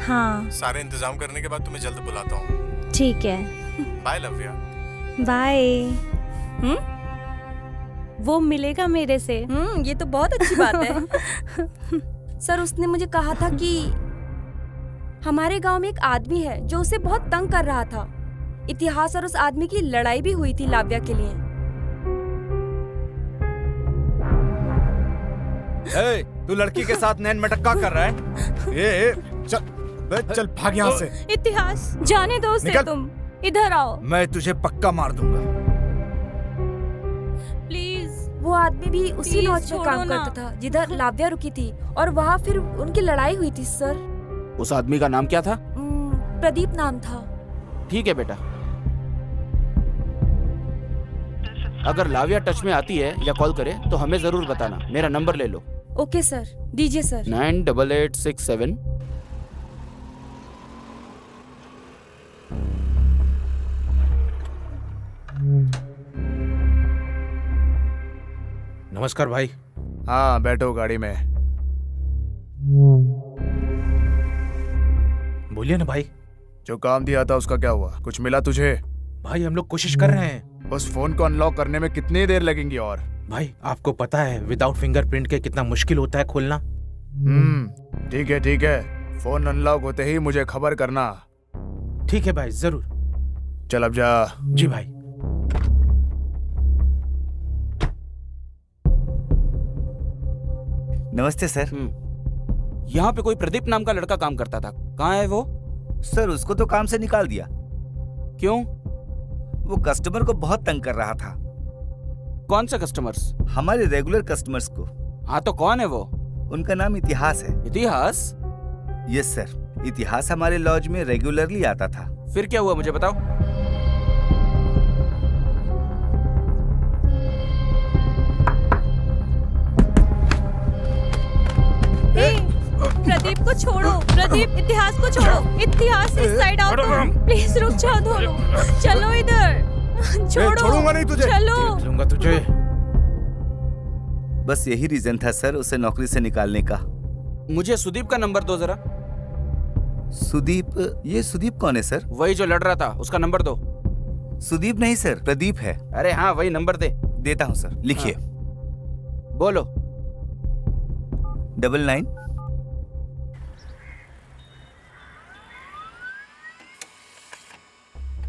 Speaker 10: हाँ
Speaker 11: सारे इंतजाम करने के बाद तुम्हें जल्द बुलाता हूँ।
Speaker 10: ठीक है,
Speaker 11: बाय लव्या।
Speaker 10: बाय। वो मिलेगा मेरे से। ये तो बहुत अच्छी बात है। सर उसने मुझे कहा था कि हमारे गांव में एक आदमी है जो उसे बहुत तंग कर रहा था। इतिहास और उस आदमी की लड़ाई भी हुई थी लाव्या के लिए।
Speaker 4: तू लड़की के साथ नैन मटक्का कर रहा है?
Speaker 11: चल भाग यहाँ से।
Speaker 10: इतिहास जाने दो उसे, तुम इधर आओ।
Speaker 4: मैं तुझे पक्का मार दूंगा।
Speaker 10: प्लीज। वो आदमी भी उसी लॉज में काम करता था जिधर लाव्या रुकी थी, और वहाँ फिर उनकी लड़ाई हुई थी सर।
Speaker 2: उस आदमी का नाम क्या था?
Speaker 10: प्रदीप नाम था।
Speaker 2: ठीक है बेटा, अगर लाव्या टच में आती है या कॉल करे तो हमें जरूर बताना। मेरा नंबर ले लो।
Speaker 10: ओके सर, दीजिए सर।
Speaker 2: 98867।
Speaker 7: नमस्कार भाई।
Speaker 6: हाँ बैठो गाड़ी में।
Speaker 7: बोलिए ना भाई।
Speaker 6: जो काम दिया था उसका क्या हुआ? कुछ मिला तुझे?
Speaker 7: भाई हम लोग कोशिश कर रहे हैं।
Speaker 6: उस फोन को अनलॉक करने में कितनी देर लगेंगी? और
Speaker 7: भाई आपको पता है विदाउट फिंगरप्रिंट के कितना मुश्किल होता है खोलना।
Speaker 6: ठीक है ठीक है, फोन अनलॉक होते ही मुझे खबर करना।
Speaker 7: ठीक है भाई, जरूर।
Speaker 6: चल अब जा।
Speaker 7: जी भाई।
Speaker 9: नमस्ते सर।
Speaker 2: यहाँ पे कोई प्रदीप नाम का लड़का काम करता था, कहाँ है वो?
Speaker 9: सर उसको तो काम से निकाल दिया।
Speaker 2: क्यों?
Speaker 9: वो कस्टमर को बहुत तंग कर रहा था।
Speaker 2: कौन से कस्टमर्स?
Speaker 9: हमारे रेगुलर कस्टमर्स को।
Speaker 2: हाँ तो कौन है वो?
Speaker 9: उनका नाम इतिहास है।
Speaker 2: इतिहास?
Speaker 9: यस सर, इतिहास हमारे लॉज में रेगुलरली आता था।
Speaker 2: फिर क्या हुआ मुझे बताओ।
Speaker 10: प्रदीप को छोड़ो, प्रदीप इतिहास को छोड़ो। इतिहास इस साइड आओ तुम। प्लीज रुक जाओ दोनों। चलो इधर।
Speaker 6: छोड़ूंगा नहीं तुझे।
Speaker 10: चलो।
Speaker 7: देख लूंगा तुझे।
Speaker 9: बस यही रीजन था सर उसे नौकरी से निकालने का।
Speaker 2: मुझे सुदीप का नंबर दो जरा।
Speaker 9: सुदीप? ये सुदीप कौन है सर?
Speaker 2: वही जो लड़ रहा था, उसका नंबर दो।
Speaker 9: सुदीप नहीं सर, प्रदीप है।
Speaker 2: अरे हाँ वही नंबर दे।
Speaker 9: देता हूँ सर, लिखिए।
Speaker 2: बोलो।
Speaker 9: 99।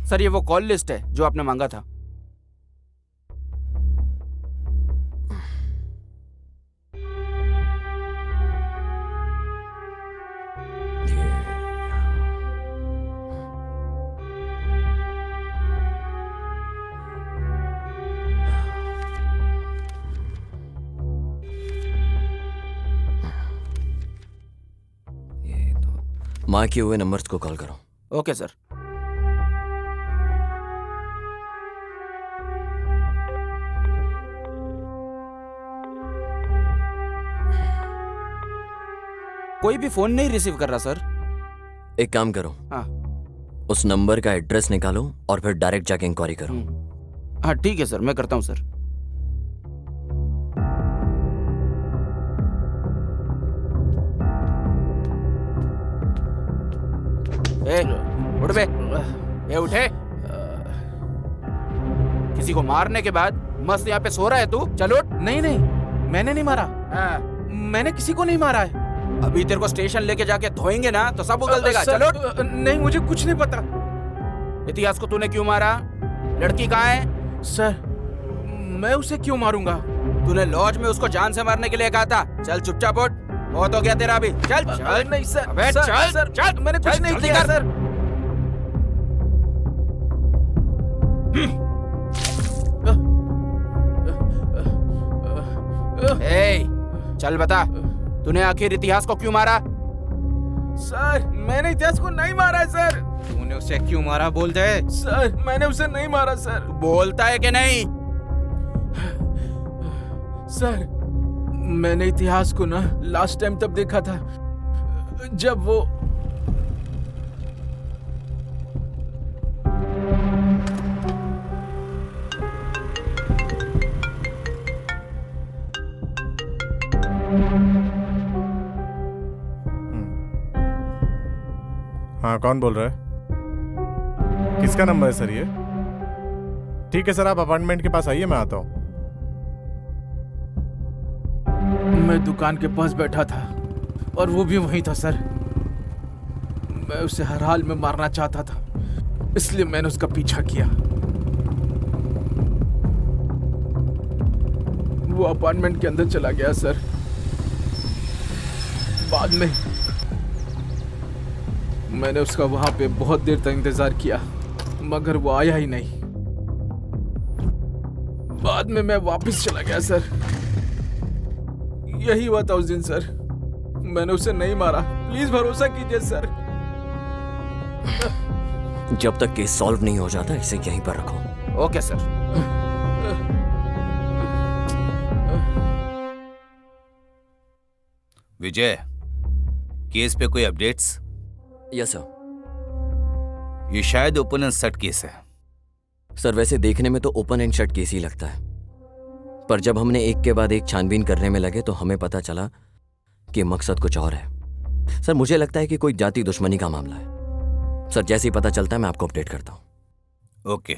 Speaker 2: सर ये वो कॉल लिस्ट है जो आपने मांगा था।
Speaker 8: माँ किए हुए नंबर्स को कॉल करो।
Speaker 2: Okay sir. कोई भी फोन नहीं रिसीव कर रहा सर।
Speaker 8: एक काम करो,
Speaker 2: हाँ
Speaker 8: उस नंबर का एड्रेस निकालो और फिर डायरेक्ट जाके इंक्वायरी करो।
Speaker 2: हाँ ठीक है सर, मैं करता हूँ सर। उठ बे, ये उठे। किसी को मारने के बाद मस्त यहाँ पे सो रहा है तू? चल उठ।
Speaker 7: नहीं नहीं, मैंने नहीं मारा। मैंने किसी को नहीं मारा है।
Speaker 2: अभी तेरे को स्टेशन लेके जाके धोएंगे ना तो सब उगल देगा। चल उठ।
Speaker 7: नहीं, मुझे कुछ नहीं पता।
Speaker 2: इतिहास को तूने क्यों मारा? लड़की कहाँ है?
Speaker 7: सर मैं उसे क्यों मारूंगा?
Speaker 2: तूने लॉज में उसको जान से मारने के लिए कहा था। चल चुपचाप उठ, बहुत हो गया तेरा अभी। चल चल।
Speaker 7: नहीं सर,
Speaker 2: अबे
Speaker 7: सर,
Speaker 2: चल
Speaker 7: सर,
Speaker 2: चल,
Speaker 7: मैंने कुछ नहीं किया सर।
Speaker 2: चल बता, तूने आखिर इतिहास को क्यों मारा?
Speaker 7: सर मैंने इतिहास को नहीं मारा है सर।
Speaker 12: तूने उसे क्यों मारा बोल दे।
Speaker 7: सर मैंने उसे नहीं मारा सर।
Speaker 2: बोलता है कि नहीं?
Speaker 7: सर मैंने इतिहास को ना लास्ट टाइम तब देखा था जब वो
Speaker 11: हाँ कौन बोल रहा है? किसका नंबर है सर ये? ठीक है सर, आप अपार्टमेंट के पास आइए, मैं आता हूँ।
Speaker 7: मैं दुकान के पास बैठा था और वो भी वहीं था सर। मैं उसे हर हाल में मारना चाहता था, इसलिए मैंने उसका पीछा किया। वो अपार्टमेंट के अंदर चला गया सर। बाद में मैंने उसका वहां पे बहुत देर तक इंतजार किया, मगर वो आया ही नहीं। बाद में मैं वापस चला गया सर। यही हुआ था उस दिन सर। मैंने उसे नहीं मारा, प्लीज भरोसा कीजिए सर।
Speaker 8: जब तक केस सॉल्व नहीं हो जाता इसे यहीं पर रखो।
Speaker 2: Okay sir.
Speaker 9: विजय, केस पे कोई अपडेट्स?
Speaker 8: Yes sir.
Speaker 9: ये शायद ओपन एंड शट केस है।
Speaker 8: सर वैसे देखने में तो ओपन एंड शट केस ही लगता है, पर जब हमने एक के बाद एक छानबीन करने में लगे तो हमें पता चला कि मकसद कुछ और है। सर मुझे लगता है कि कोई जाति दुश्मनी का मामला है। सर जैसे ही पता चलता है मैं आपको अपडेट करता हूं।
Speaker 9: ओके।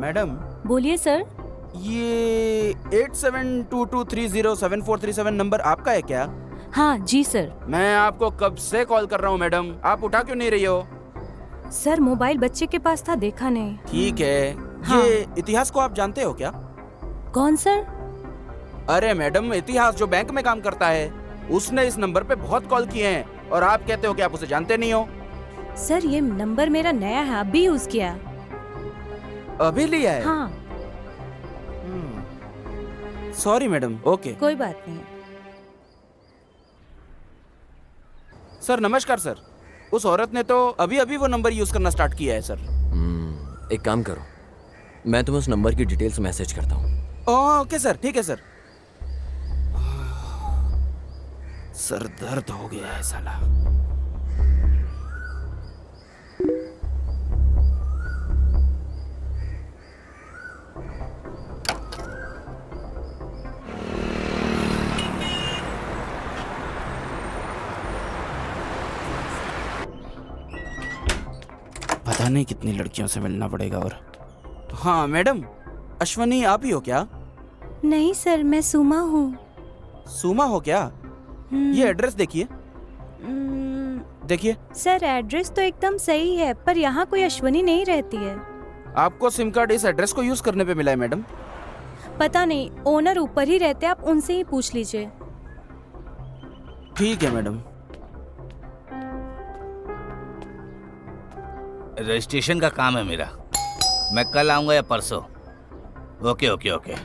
Speaker 2: मैडम।
Speaker 10: बोलिए सर।
Speaker 2: ये 8722307437 नंबर आपका है क्या?
Speaker 10: हाँ जी सर।
Speaker 2: मैं आपको कब से कॉल कर रहा हूँ मैडम, आप उठा क्यों नहीं रही हो?
Speaker 10: सर मोबाइल बच्चे के पास था, देखा नहीं।
Speaker 2: ठीक है।
Speaker 10: हाँ।
Speaker 2: ये इतिहास को आप जानते हो क्या?
Speaker 10: कौन सर?
Speaker 2: अरे मैडम, इतिहास जो बैंक में काम करता है, उसने इस नंबर पे बहुत कॉल किए हैं और आप कहते हो कि आप उसे जानते नहीं हो।
Speaker 10: सर ये नंबर मेरा नया है, अभी यूज किया।
Speaker 2: अभी लिया है?
Speaker 10: हाँ।
Speaker 2: Sorry madam. ओके
Speaker 10: कोई बात नहीं।
Speaker 2: सर नमस्कार सर। उस औरत ने तो अभी अभी वो नंबर यूज करना स्टार्ट किया है सर।
Speaker 8: एक काम करो, मैं तुम्हें उस नंबर की डिटेल्स मैसेज करता हूँ।
Speaker 2: ओके सर, ठीक है सर। सर दर्द हो गया है साला। पता नहीं कितनी लड़कियों से मिलना पड़ेगा। और हाँ मैडम, अश्वनी आप ही हो क्या?
Speaker 10: नहीं सर, मैं सुमा हूँ।
Speaker 2: सुमा हो क्या? ये एड्रेस देखिए। देखिए
Speaker 10: सर, एड्रेस तो एकदम सही है, पर यहाँ कोई अश्वनी नहीं रहती है।
Speaker 2: आपको सिम कार्ड इस एड्रेस को यूज करने पे मिला है मैडम।
Speaker 10: पता नहीं, ओनर ऊपर ही रहते, आप उनसे ही पूछ लीजिए।
Speaker 2: ठीक है मैडम।
Speaker 9: रजिस्ट्रेशन का काम है मेरा, मैं कल आऊंगा या परसों। Okay okay okay.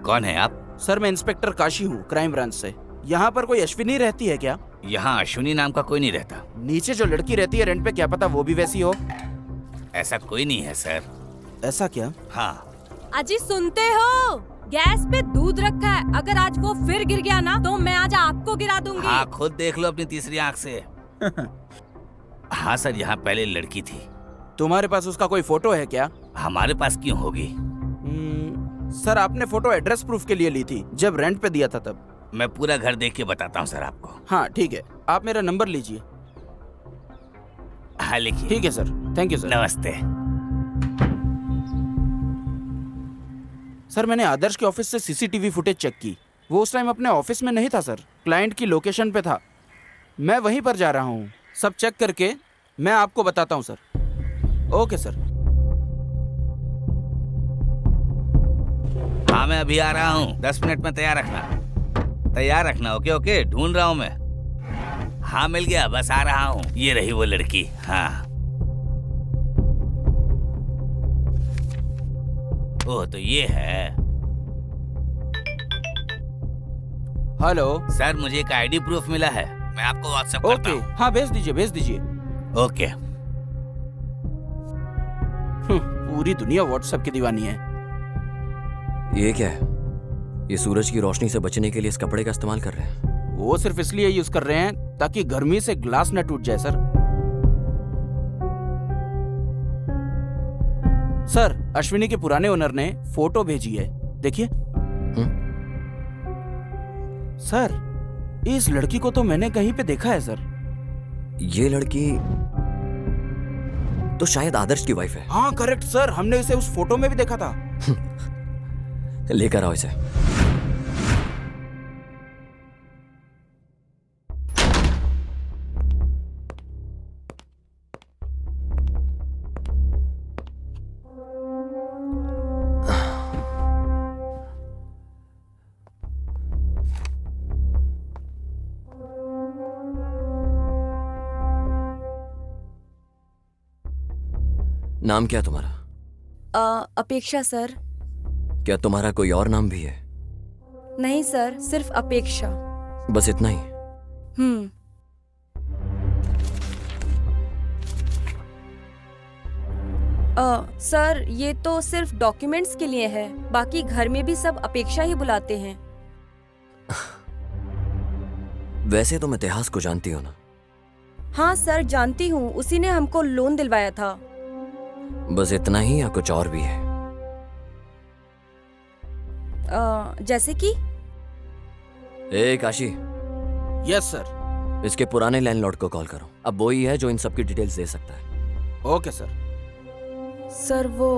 Speaker 9: कौन है आप?
Speaker 2: सर मैं इंस्पेक्टर काशी हूँ, क्राइम ब्रांच से। यहाँ पर कोई अश्विनी रहती है क्या?
Speaker 9: यहाँ अश्विनी नाम का कोई नहीं रहता।
Speaker 2: नीचे जो लड़की रहती है रेंट पे, क्या पता वो भी वैसी हो।
Speaker 9: ऐसा कोई नहीं है सर।
Speaker 2: ऐसा क्या?
Speaker 9: हाँ।
Speaker 10: अजी सुनते हो? गैस पे दूध रखा है, अगर आज वो फिर गिर गया ना तो मैं आज आपको गिरा दूंगी।
Speaker 9: हाँ, खुद देख लो अपनी तीसरी आंख से। हाँ सर, यहाँ पहले लड़की थी।
Speaker 2: तुम्हारे पास उसका कोई फोटो है क्या?
Speaker 9: हमारे पास क्यों होगी?
Speaker 2: सर आपने फोटो एड्रेस प्रूफ के लिए ली थी, जब रेंट पे दिया था तब।
Speaker 9: मैं पूरा घर देख के बताता हूँ सर आपको।
Speaker 2: हाँ ठीक है, आप मेरा नंबर लीजिए।
Speaker 9: हाँ लिखिए।
Speaker 2: ठीक है सर, थैंक यू सर।
Speaker 9: नमस्ते।
Speaker 2: सर मैंने आदर्श के ऑफिस से सीसीटीवी फुटेज चेक की। वो उस टाइम अपने ऑफिस में नहीं था सर, क्लाइंट की लोकेशन पे था। मैं वहीं पर जा रहा हूँ। सब चेक करके मैं आपको बताता हूँ सर। Okay sir.
Speaker 9: हाँ मैं अभी आ रहा हूँ, 10 मिनट में तैयार रखना। ओके ओके, ढूंढ रहा हूँ मैं। हाँ मिल गया, बस आ रहा हूँ। ये रही वो लड़की। हाँ। ओह तो ये है।
Speaker 2: हेलो
Speaker 9: सर, मुझे एक आईडी प्रूफ मिला है, मैं आपको व्हाट्सएप करता हूँ।
Speaker 2: हाँ भेज दीजिए।
Speaker 9: ओके।
Speaker 2: पूरी दुनिया व्हाट्सएप की दीवानी है।
Speaker 8: ये क्या है? ये सूरज की रोशनी से बचने के लिए इस कपड़े का इस्तेमाल कर रहे हैं।
Speaker 2: वो सिर्फ इसलिए यूज कर रहे हैं ताकि गर्मी से ग्लास न टूट जाए सर। सर अश्विनी के पुराने ओनर ने फोटो भेजी है, देखिए। सर इस लड़की को तो मैंने कहीं पे देखा है सर।
Speaker 8: ये लड़की तो शायद आदर्श की वाइफ है।
Speaker 2: हाँ करेक्ट सर, हमने इसे उस फोटो में भी देखा था।
Speaker 8: लेकर आओ इसे। नाम क्या तुम्हारा?
Speaker 10: अपेक्षा सर।
Speaker 8: क्या तुम्हारा कोई और नाम भी है?
Speaker 10: नहीं सर, सिर्फ अपेक्षा।
Speaker 8: बस इतना ही?
Speaker 10: सर ये तो सिर्फ डॉक्यूमेंट्स के लिए है, बाकी घर में भी सब अपेक्षा ही बुलाते हैं।
Speaker 8: वैसे तुम इतिहास को जानती हो ना?
Speaker 10: हाँ सर जानती हूँ, उसी ने हमको लोन दिलवाया था।
Speaker 8: बस इतना ही या कुछ और भी है?
Speaker 10: जैसे कि?
Speaker 8: ए काशी।
Speaker 2: Yes sir.
Speaker 8: इसके पुराने लैंडलॉर्ड को कॉल करो, अब वो ही है जो इन सब की डिटेल्स दे सकता है।
Speaker 2: Okay sir.
Speaker 10: सर वो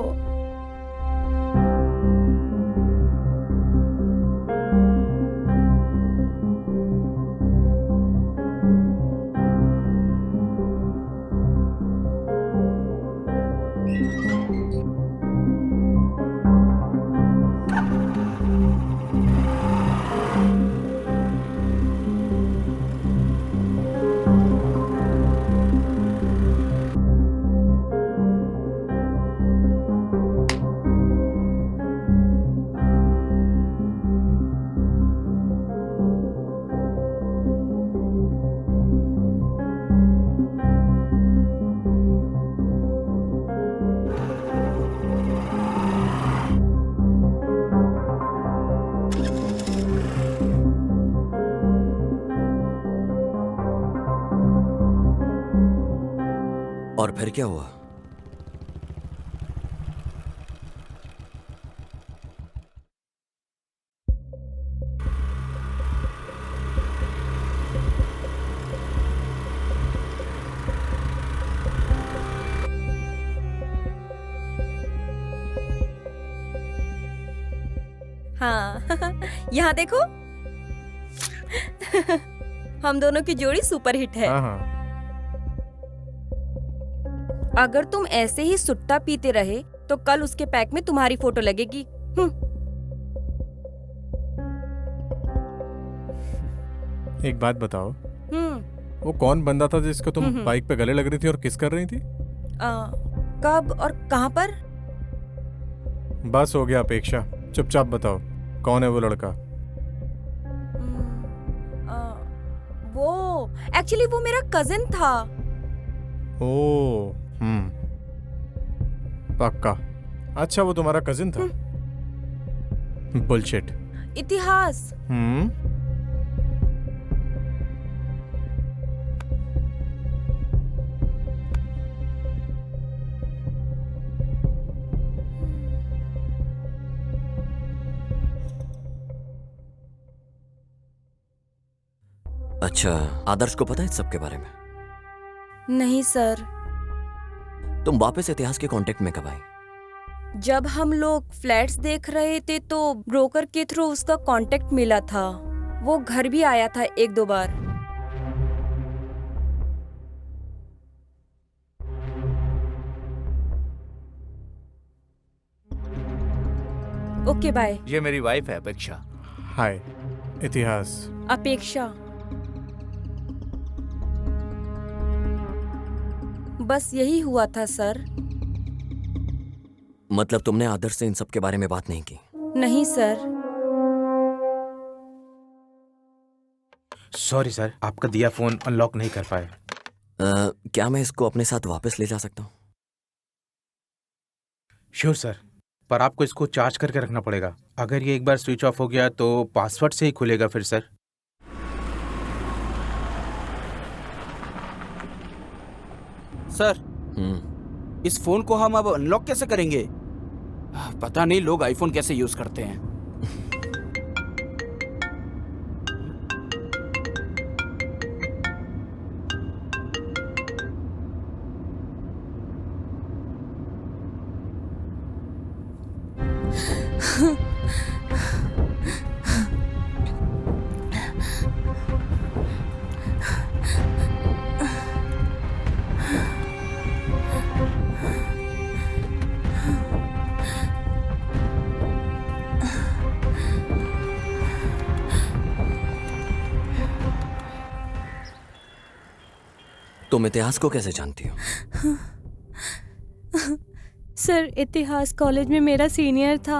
Speaker 8: और फिर क्या हुआ?
Speaker 10: हाँ यहाँ देखो हम दोनों की जोड़ी सुपर हिट है।
Speaker 11: हाँ हाँ।
Speaker 10: अगर तुम ऐसे ही सुट्टा पीते रहे तो कल उसके पैक में तुम्हारी फोटो लगेगी।
Speaker 11: एक बात बताओ, वो कौन बंदा था जिसको तुम बाइक पे गले लग रही थी और किस कर रही थी?
Speaker 10: कब और कहाँ पर?
Speaker 11: बस हो गया अपेक्षा, चुपचाप बताओ कौन है वो लड़का?
Speaker 10: वो एक्चुअली वो मेरा कजिन था।
Speaker 11: ओ पक्का। अच्छा वो तुम्हारा कजिन था? बुलशिट।
Speaker 10: इतिहास।
Speaker 8: अच्छा, आदर्श को पता है सबके बारे में?
Speaker 10: नहीं सर।
Speaker 8: तुम वापस इतिहास के कांटेक्ट में कब आई?
Speaker 10: जब हम लोग फ्लैट्स देख रहे थे तो ब्रोकर के थ्रू उसका कांटेक्ट मिला था। वो घर भी आया था एक दो बार। Okay bye.
Speaker 4: ये मेरी वाइफ है अपेक्षा।
Speaker 11: हाय इतिहास।
Speaker 10: अपेक्षा। बस यही हुआ था सर।
Speaker 8: मतलब तुमने आदर्श से इन सब के बारे में बात नहीं की?
Speaker 10: नहीं सर।
Speaker 7: सॉरी सर, आपका दिया फोन अनलॉक नहीं कर पाए।
Speaker 8: क्या मैं इसको अपने साथ वापस ले जा सकता हूँ?
Speaker 7: श्योर सर, पर आपको इसको चार्ज करके रखना पड़ेगा। अगर ये एक बार स्विच ऑफ हो गया तो पासवर्ड से ही खुलेगा फिर सर।
Speaker 2: सर इस फोन को हम अब अनलॉक कैसे करेंगे? पता नहीं लोग आईफोन कैसे यूज करते हैं।
Speaker 8: तुम इतिहास को कैसे जानती हो?
Speaker 10: सर इतिहास कॉलेज में मेरा सीनियर था।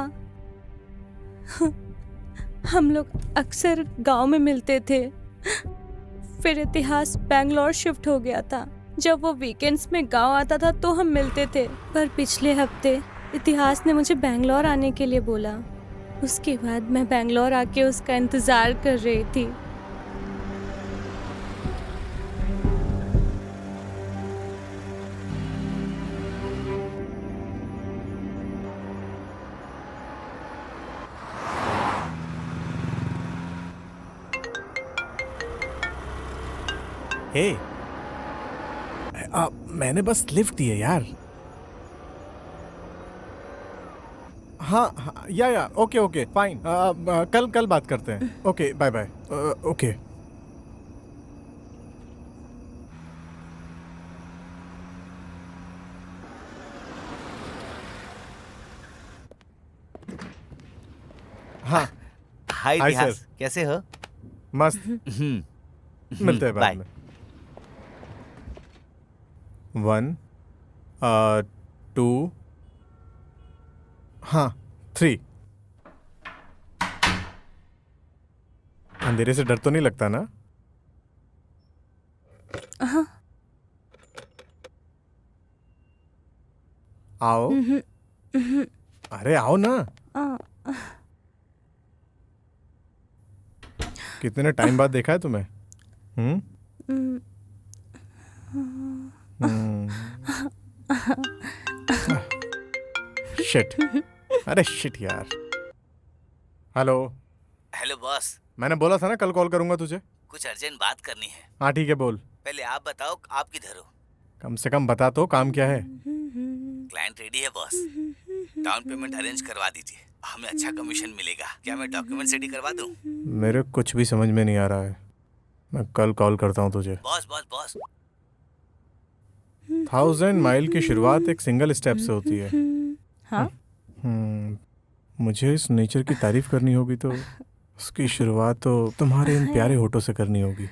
Speaker 10: हम लोग अक्सर गांव में मिलते थे। फिर इतिहास बैंगलोर शिफ्ट हो गया था। जब वो वीकेंड्स में गांव आता था तो हम मिलते थे। पर पिछले हफ्ते इतिहास ने मुझे बैंगलोर आने के लिए बोला। उसके बाद मैं बैंगलोर आके उसका इंतजार कर रही थी।
Speaker 11: हे मैंने बस लिफ्ट दी है यार। हाँ या ओके ओके फाइन। कल बात करते हैं। Okay bye bye. ओके हाँ।
Speaker 9: हाय इतिहास, कैसे हो?
Speaker 11: मस्त। मिलते हैं बाद में। 1 2 हाँ 3। अंधेरे से डर तो नहीं लगता ना?
Speaker 10: हाँ।
Speaker 11: आओ। अरे आओ ना। कितने टाइम बाद देखा है तुम्हें? शिट, अरे शिट यार। हेलो।
Speaker 9: Hello boss.
Speaker 11: मैंने बोला था ना कल कॉल करूंगा तुझे।
Speaker 9: कुछ अर्जेंट बात करनी है।
Speaker 11: हाँ ठीक है, बोल।
Speaker 9: पहले आप बताओ, आप किधर हो?
Speaker 11: कम से कम बता तो, काम क्या है?
Speaker 9: क्लाइंट रेडी है बॉस। डाउन पेमेंट अरेंज करवा दीजिए, हमें अच्छा कमीशन मिलेगा। क्या मैं डॉक्यूमेंट रेडी करवा दूं?
Speaker 11: मेरे कुछ भी समझ में नहीं आ रहा है। मैं कल कॉल करता हूँ तुझे।
Speaker 9: बॉस बॉस बॉस
Speaker 11: 1000 माइल की शुरुआत एक सिंगल स्टेप से होती है।
Speaker 10: हाँ?
Speaker 11: मुझे इस नेचर की तारीफ करनी होगी तो उसकी शुरुआत तो तुम्हारे इन प्यारे होठों से करनी होगी।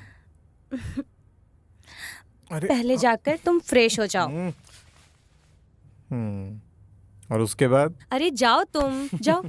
Speaker 10: पहले जाकर तुम फ्रेश हो जाओ।
Speaker 11: और उसके बाद?
Speaker 10: अरे जाओ तुम, जाओ।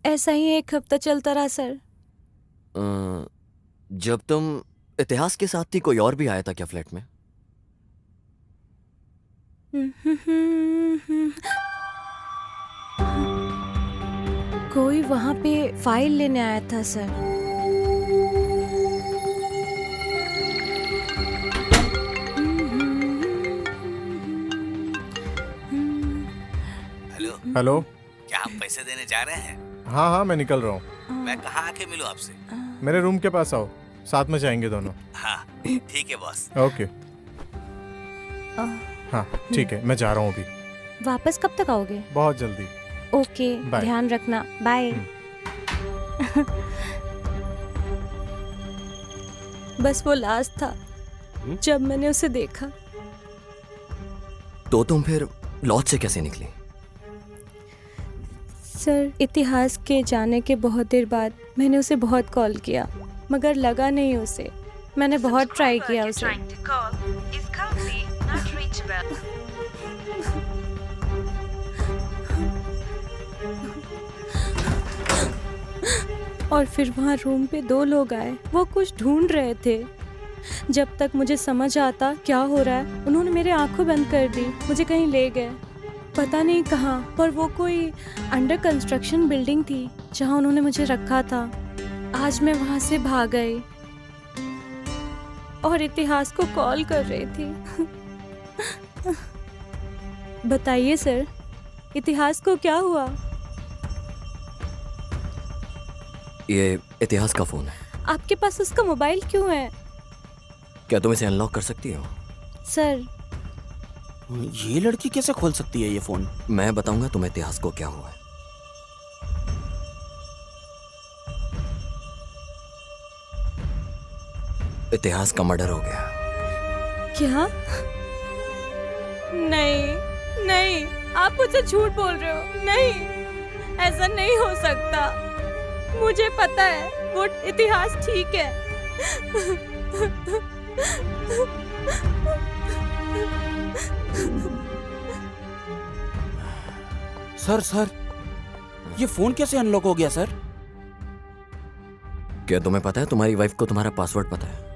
Speaker 10: ऐसा ही एक हफ्ता चलता रहा सर।
Speaker 8: जब तुम इतिहास के साथ थी, कोई और भी आया था क्या फ्लैट में?
Speaker 10: कोई वहाँ पे फाइल लेने आया था सर।
Speaker 9: हेलो।
Speaker 11: हेलो।
Speaker 9: क्या आप पैसे देने जा रहे हैं?
Speaker 11: हाँ हाँ, मैं निकल रहा हूँ।
Speaker 9: मैं कहाँ आके मिलूं आपसे?
Speaker 11: मेरे रूम के पास आओ, साथ में जाएंगे दोनों।
Speaker 9: हाँ ठीक है बॉस।
Speaker 11: ओके। हाँ ठीक है, मैं जा रहा हूँ अभी।
Speaker 10: वापस कब तक आओगे?
Speaker 11: बहुत जल्दी।
Speaker 10: Okay,
Speaker 11: bye.
Speaker 10: ध्यान रखना। बाय। बस वो लास्ट था जब मैंने उसे देखा।
Speaker 8: तो तुम फिर लॉज से कैसे निकली?
Speaker 10: सर, इतिहास के जाने के बहुत देर बाद मैंने उसे बहुत कॉल किया, मगर लगा नहीं उसे। मैंने बहुत ट्राई किया उसे। और फिर वहाँ रूम पे 2 लोग आए। वो कुछ ढूंढ रहे थे। जब तक मुझे समझ आता क्या हो रहा है, उन्होंने मेरे आंखें बंद कर दी। मुझे कहीं ले गए, पता नहीं कहाँ, पर वो कोई अंडर कंस्ट्रक्शन बिल्डिंग थी जहाँ उन्होंने मुझे रखा था। आज मैं वहाँ से भाग गई और इतिहास को कॉल कर रही थी। बताइए सर, इतिहास को क्या हुआ?
Speaker 8: ये इतिहास का फोन है।
Speaker 10: आपके पास उसका मोबाइल क्यों है?
Speaker 8: क्या तुम इसे अनलॉक कर सकती हो?
Speaker 10: सर,
Speaker 2: ये लड़की कैसे खोल सकती है ये फोन?
Speaker 8: मैं बताऊंगा तुम्हें इतिहास को क्या हुआ है। इतिहास का मर्डर हो गया।
Speaker 10: क्या? नहीं नहीं, आप मुझसे झूठ बोल रहे हो। नहीं, ऐसा नहीं हो सकता। मुझे पता है वो इतिहास ठीक है।
Speaker 2: सर, ये फोन कैसे अनलॉक हो गया सर?
Speaker 8: क्या तुम्हें पता है तुम्हारी वाइफ को तुम्हारा पासवर्ड पता है?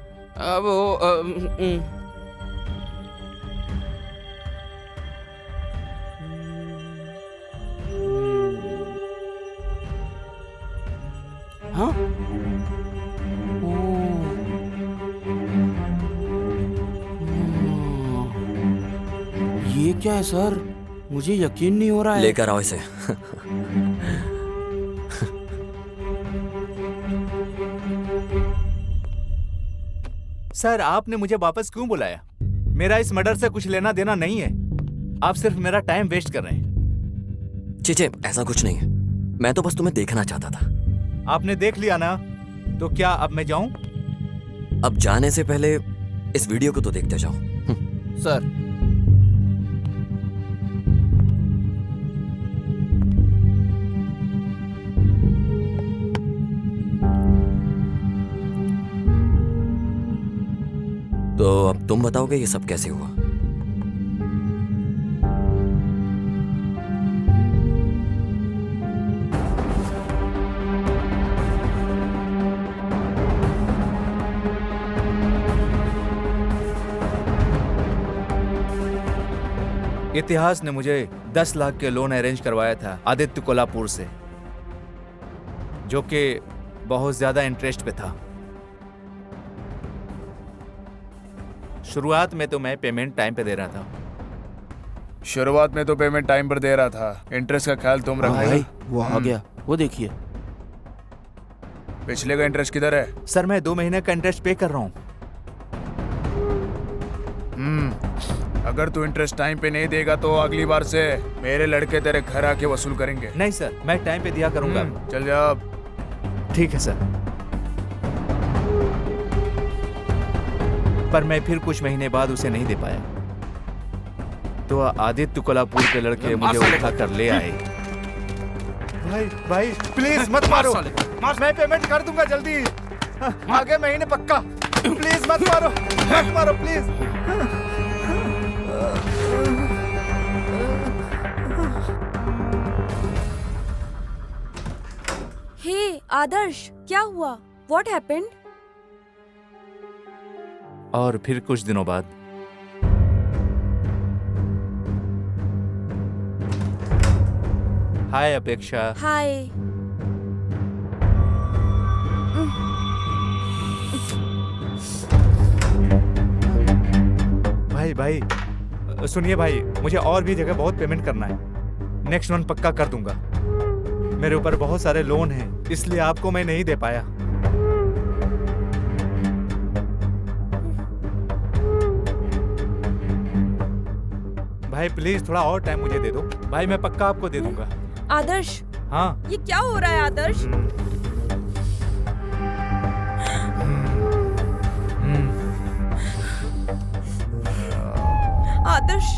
Speaker 2: हाँ? ये क्या है सर? मुझे यकीन नहीं हो रहा है।
Speaker 8: लेकर आओ इसे।
Speaker 4: सर, आपने मुझे वापस क्यों बुलाया? मेरा इस मर्डर से कुछ लेना देना नहीं है। आप सिर्फ मेरा टाइम वेस्ट कर रहे हैं।
Speaker 8: चीचे, ऐसा कुछ नहीं है। मैं तो बस तुम्हें देखना चाहता था।
Speaker 4: आपने देख लिया ना, तो क्या अब मैं जाऊं?
Speaker 8: अब जाने से पहले इस वीडियो को तो देखते जाओ।
Speaker 2: सर,
Speaker 8: तो अब तुम बताओगे ये सब कैसे हुआ?
Speaker 4: इतिहास ने मुझे 10 लाख के लोन अरेंज करवाया था आदित्य कोल्हापुर से, जो कि बहुत ज्यादा इंटरेस्ट पे था। शुरुआत में तो मैं पेमेंट टाइम पे दे रहा था।
Speaker 6: शुरुआत में तो पेमेंट टाइम पर दे रहा था, इंटरेस्ट का ख्याल तुम रखो।
Speaker 2: भाई वो आ गया, वो देखिए।
Speaker 6: पिछले का इंटरेस्ट किधर है?
Speaker 4: सर मैं 2 महीने का इंटरेस्ट पे कर रहा हूँ।
Speaker 6: अगर तू इंटरेस्ट टाइम पे नहीं देगा तो अगली बार से मेरे लड़के तेरे घर आके वसूल करेंगे।
Speaker 4: नहीं सर, मैं टाइम पे दिया करूंगा।
Speaker 6: चल जा।
Speaker 4: ठीक है सर। पर मैं फिर कुछ महीने बाद उसे नहीं दे पाया, तो आदित्य कोल्हापुर के लड़के मुझे उठा कर ले आए। भाई भाई प्लीज मत मारो, मैं पेमेंट कर दूंगा जल्दी, आगे महीने पक्का। प्लीज मत मारो प्लीज।
Speaker 10: हे आदर्श, क्या हुआ? What happened?
Speaker 4: और फिर कुछ दिनों बाद हाय अपेक्षा।
Speaker 10: हाय।
Speaker 4: भाई सुनिए भाई, मुझे और भी जगह बहुत पेमेंट करना है। नेक्स्ट मंथ पक्का कर दूंगा। मेरे ऊपर बहुत सारे लोन हैं, इसलिए आपको मैं नहीं दे पाया। भाई प्लीज थोड़ा और टाइम मुझे दे दो भाई, मैं पक्का आपको दे दूंगा।
Speaker 10: आदर्श,
Speaker 4: हाँ
Speaker 10: ये क्या हो रहा है आदर्श? आदर्श,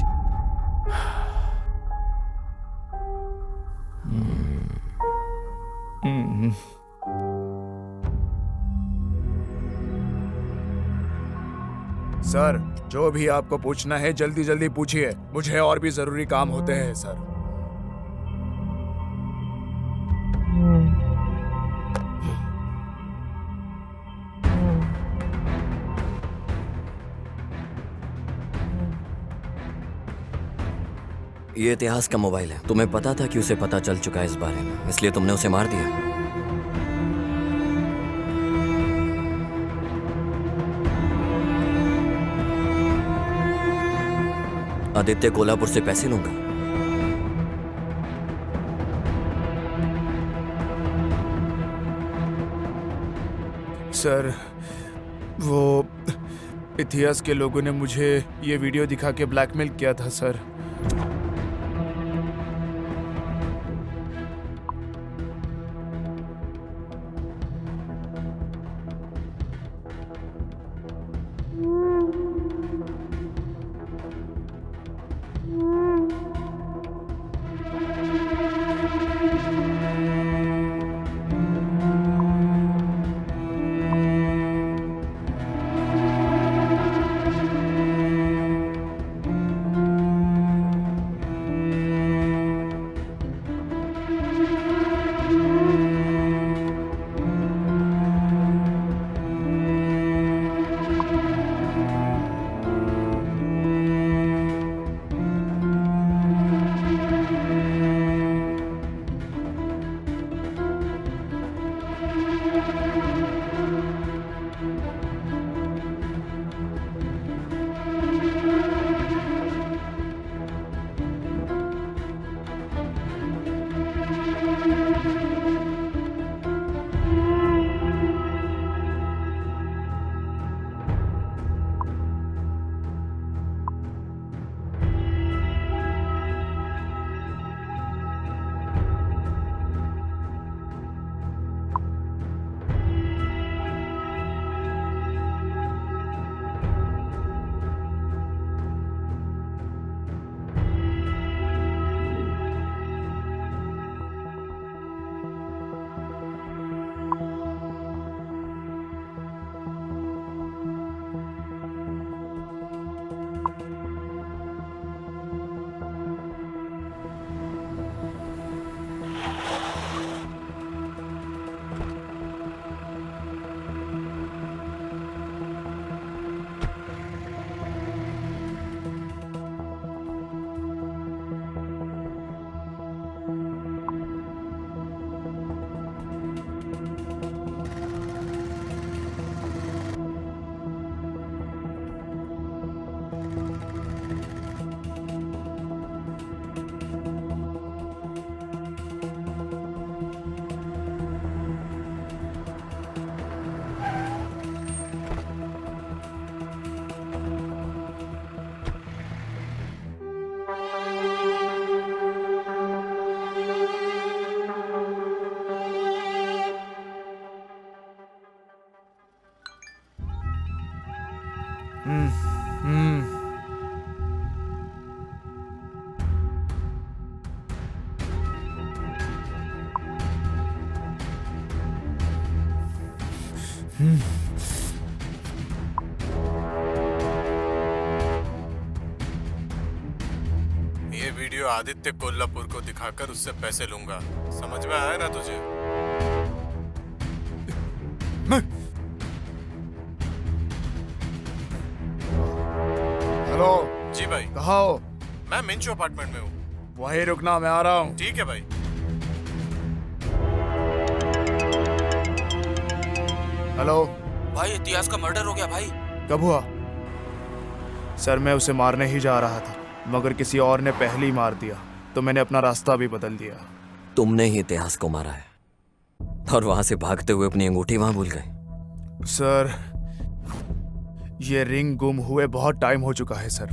Speaker 6: सर जो भी आपको पूछना है जल्दी जल्दी पूछिए, मुझे और भी जरूरी काम होते हैं सर।
Speaker 8: ये इतिहास का मोबाइल है। तुम्हें पता था कि उसे पता चल चुका है इस बारे में, इसलिए तुमने उसे मार दिया। आदित्य कोल्हापुर से पैसे लूंगा।
Speaker 6: सर वो इतिहास के लोगों ने मुझे ये वीडियो दिखा के ब्लैकमेल किया था सर।
Speaker 11: ये वीडियो आदित्य कोल्हापुर को दिखाकर उससे पैसे लूंगा, समझ में आया ना तुझे?
Speaker 6: हेलो
Speaker 11: जी भाई।
Speaker 6: कहाँ हो?
Speaker 11: मैं मिंचू अपार्टमेंट में हूँ।
Speaker 6: वहीं रुकना, मैं आ रहा हूँ।
Speaker 11: ठीक है भाई।
Speaker 6: हेलो
Speaker 2: भाई इतिहास का मर्डर हो गया भाई।
Speaker 6: कब हुआ? सर मैं उसे मारने ही जा रहा था, मगर किसी और ने पहले ही मार दिया, तो मैंने अपना रास्ता भी बदल दिया।
Speaker 8: तुमने ही इतिहास को मारा है और वहां से भागते हुए अपनी अंगूठी वहां भूल गए।
Speaker 6: सर ये रिंग गुम हुए बहुत टाइम हो चुका है सर।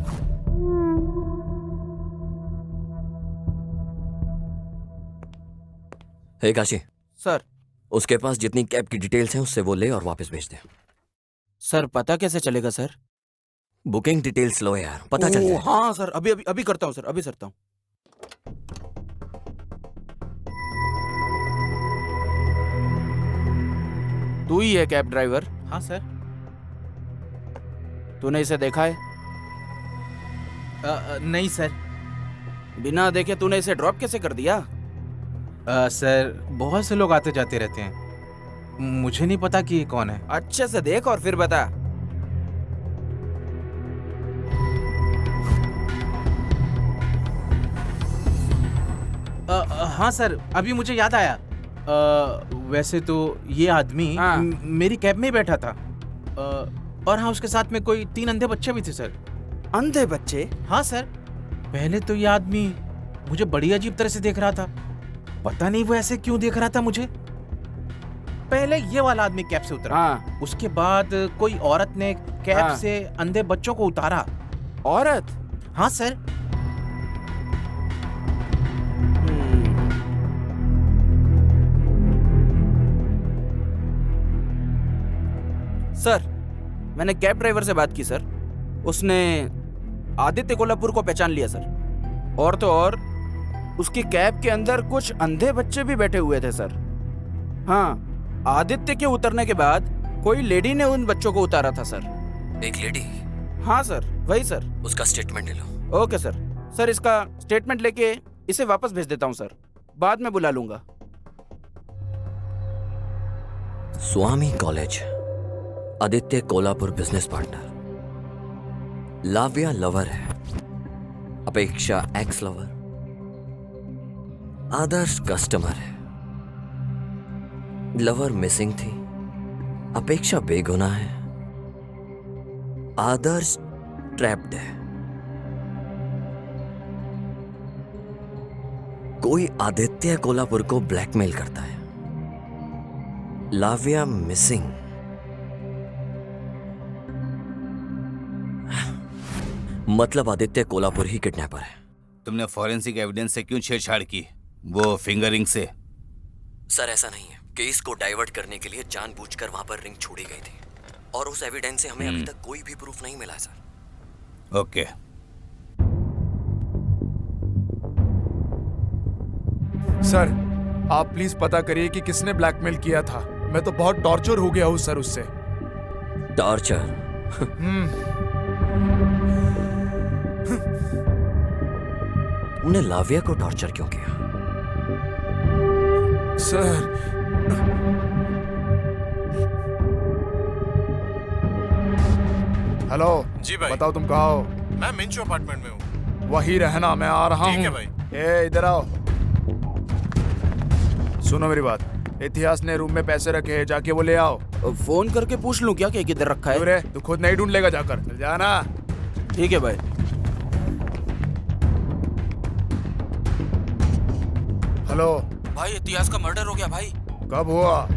Speaker 8: हे काशी,
Speaker 2: सर
Speaker 8: उसके पास जितनी कैब की डिटेल्स हैं उससे वो ले और वापस भेज दे।
Speaker 2: सर पता कैसे चलेगा सर?
Speaker 8: बुकिंग डिटेल्स लो यार, पता चल जाए।
Speaker 2: हाँ सर, अभी अभी अभी करता हूँ सर, अभी करता हूँ। तू ही है कैब ड्राइवर?
Speaker 7: हाँ सर।
Speaker 2: तूने इसे देखा है?
Speaker 7: नहीं सर।
Speaker 2: बिना देखे तूने इसे ड्रॉप कैसे कर दिया?
Speaker 7: सर बहुत से लोग आते जाते रहते हैं, मुझे नहीं पता कि ये कौन है।
Speaker 2: अच्छे से देख और फिर बता।
Speaker 7: हाँ सर, अभी मुझे याद आया। वैसे तो ये आदमी मेरी कैब में ही बैठा था। और हाँ, उसके साथ में कोई 3 अंधे बच्चे भी थे सर।
Speaker 2: अंधे बच्चे?
Speaker 7: हाँ सर। पहले तो ये आदमी मुझे बड़ी अजीब तरह से देख रहा था, पता नहीं वो ऐसे क्यों देख रहा था मुझे। पहले ये वाला आदमी कैब से उतरा। उसके बाद कोई औरत ने कैब से अंधे बच्चों को उतारा।
Speaker 2: औरत?
Speaker 7: हाँ सर।
Speaker 2: सर मैंने कैब ड्राइवर से बात की सर, उसने आदित्य कोल्हापुर को पहचान लिया सर। और तो और उसकी कैब के अंदर कुछ अंधे बच्चे भी बैठे हुए थे सर। हाँ, आदित्य के उतरने के बाद कोई लेडी ने उन बच्चों को उतारा था सर।
Speaker 8: एक लेडी?
Speaker 2: हाँ सर, वही सर।
Speaker 8: उसका स्टेटमेंट ले लो।
Speaker 2: Okay sir. सर इसका स्टेटमेंट लेके इसे वापस भेज देता हूँ सर, बाद में बुला लूंगा।
Speaker 8: Swami college, Aditya Kolhapur business partner, Lavya lover है, Apeksha ex lover, Adarsh customer है, लवर मिसिंग थी, अपेक्षा बेगुनाह है, आदर्श ट्रैप्ड है, कोई आदित्य कोल्हापुर को ब्लैकमेल करता है, लाव्या मिसिंग, मतलब आदित्य कोल्हापुर ही किडनैपर है।
Speaker 9: तुमने फॉरेंसिक एविडेंस से क्यों छेड़छाड़ की? वो फिंगरिंग से?
Speaker 8: सर ऐसा नहीं है, केस को डाइवर्ट करने के लिए जानबूझकर वहां पर रिंग छोड़ी गई थी और उस एविडेंस से हमें अभी तक कोई भी प्रूफ नहीं मिला सर।
Speaker 9: ओके।
Speaker 6: सर आप प्लीज पता करिए कि किसने ब्लैकमेल किया था। मैं तो बहुत टॉर्चर हो गया हूँ सर उससे।
Speaker 8: टॉर्चर? तुमने लाव्या को टॉर्चर क्यों किया?
Speaker 6: सर हेलो
Speaker 11: जी भाई।
Speaker 6: बताओ तुम कहाँ हो?
Speaker 11: मैं मिंचू अपार्टमेंट में हूँ।
Speaker 6: वही रहना, मैं आ रहा हूँ।
Speaker 11: ठीक है भाई।
Speaker 6: ए इधर आओ, सुनो मेरी बात। इतिहास ने रूम में पैसे रखे हैं, जाके वो ले आओ।
Speaker 2: फोन करके पूछ लूं क्या कि किधर रखा है?
Speaker 6: अरे तू खुद नहीं ढूंढ लेगा, जाकर चल जाना।
Speaker 2: ठीक है भाई।
Speaker 6: हेलो
Speaker 2: भाई इतिहास का मर्डर हो गया भाई।
Speaker 6: कब हुआ?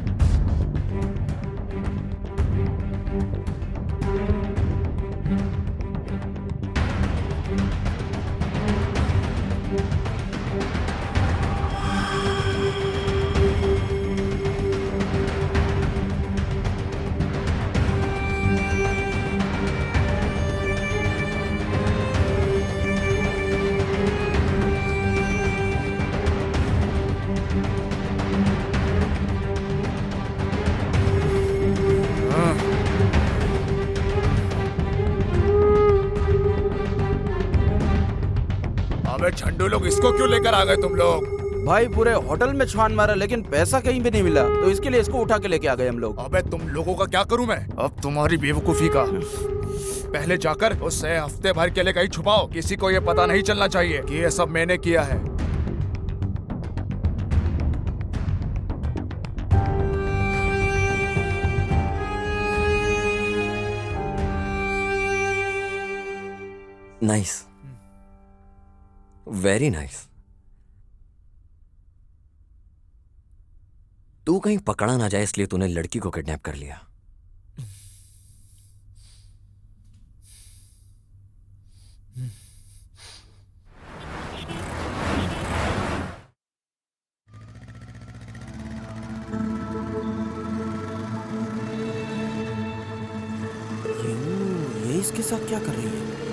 Speaker 6: गुंडों लोग इसको क्यों लेकर आ गए तुम लोग?
Speaker 2: भाई पूरे होटल में छान मारा लेकिन पैसा कहीं भी नहीं मिला, तो इसके लिए इसको उठा के लेके आ गए हम लोग।
Speaker 6: अबे तुम लोगों का क्या करूं मैं? अब तुम्हारी बेवकूफी का। पहले जाकर उससे हफ्ते भर के लिए कहीं छुपाओ, किसी को ये पता नहीं चलना चाहिए कि ये सब मैंने किया है।
Speaker 8: Nice, very nice. तू कहीं पकड़ा ना जाए इसलिए तूने लड़की को किडनैप कर लिया।
Speaker 2: ये इसके साथ क्या कर रही है?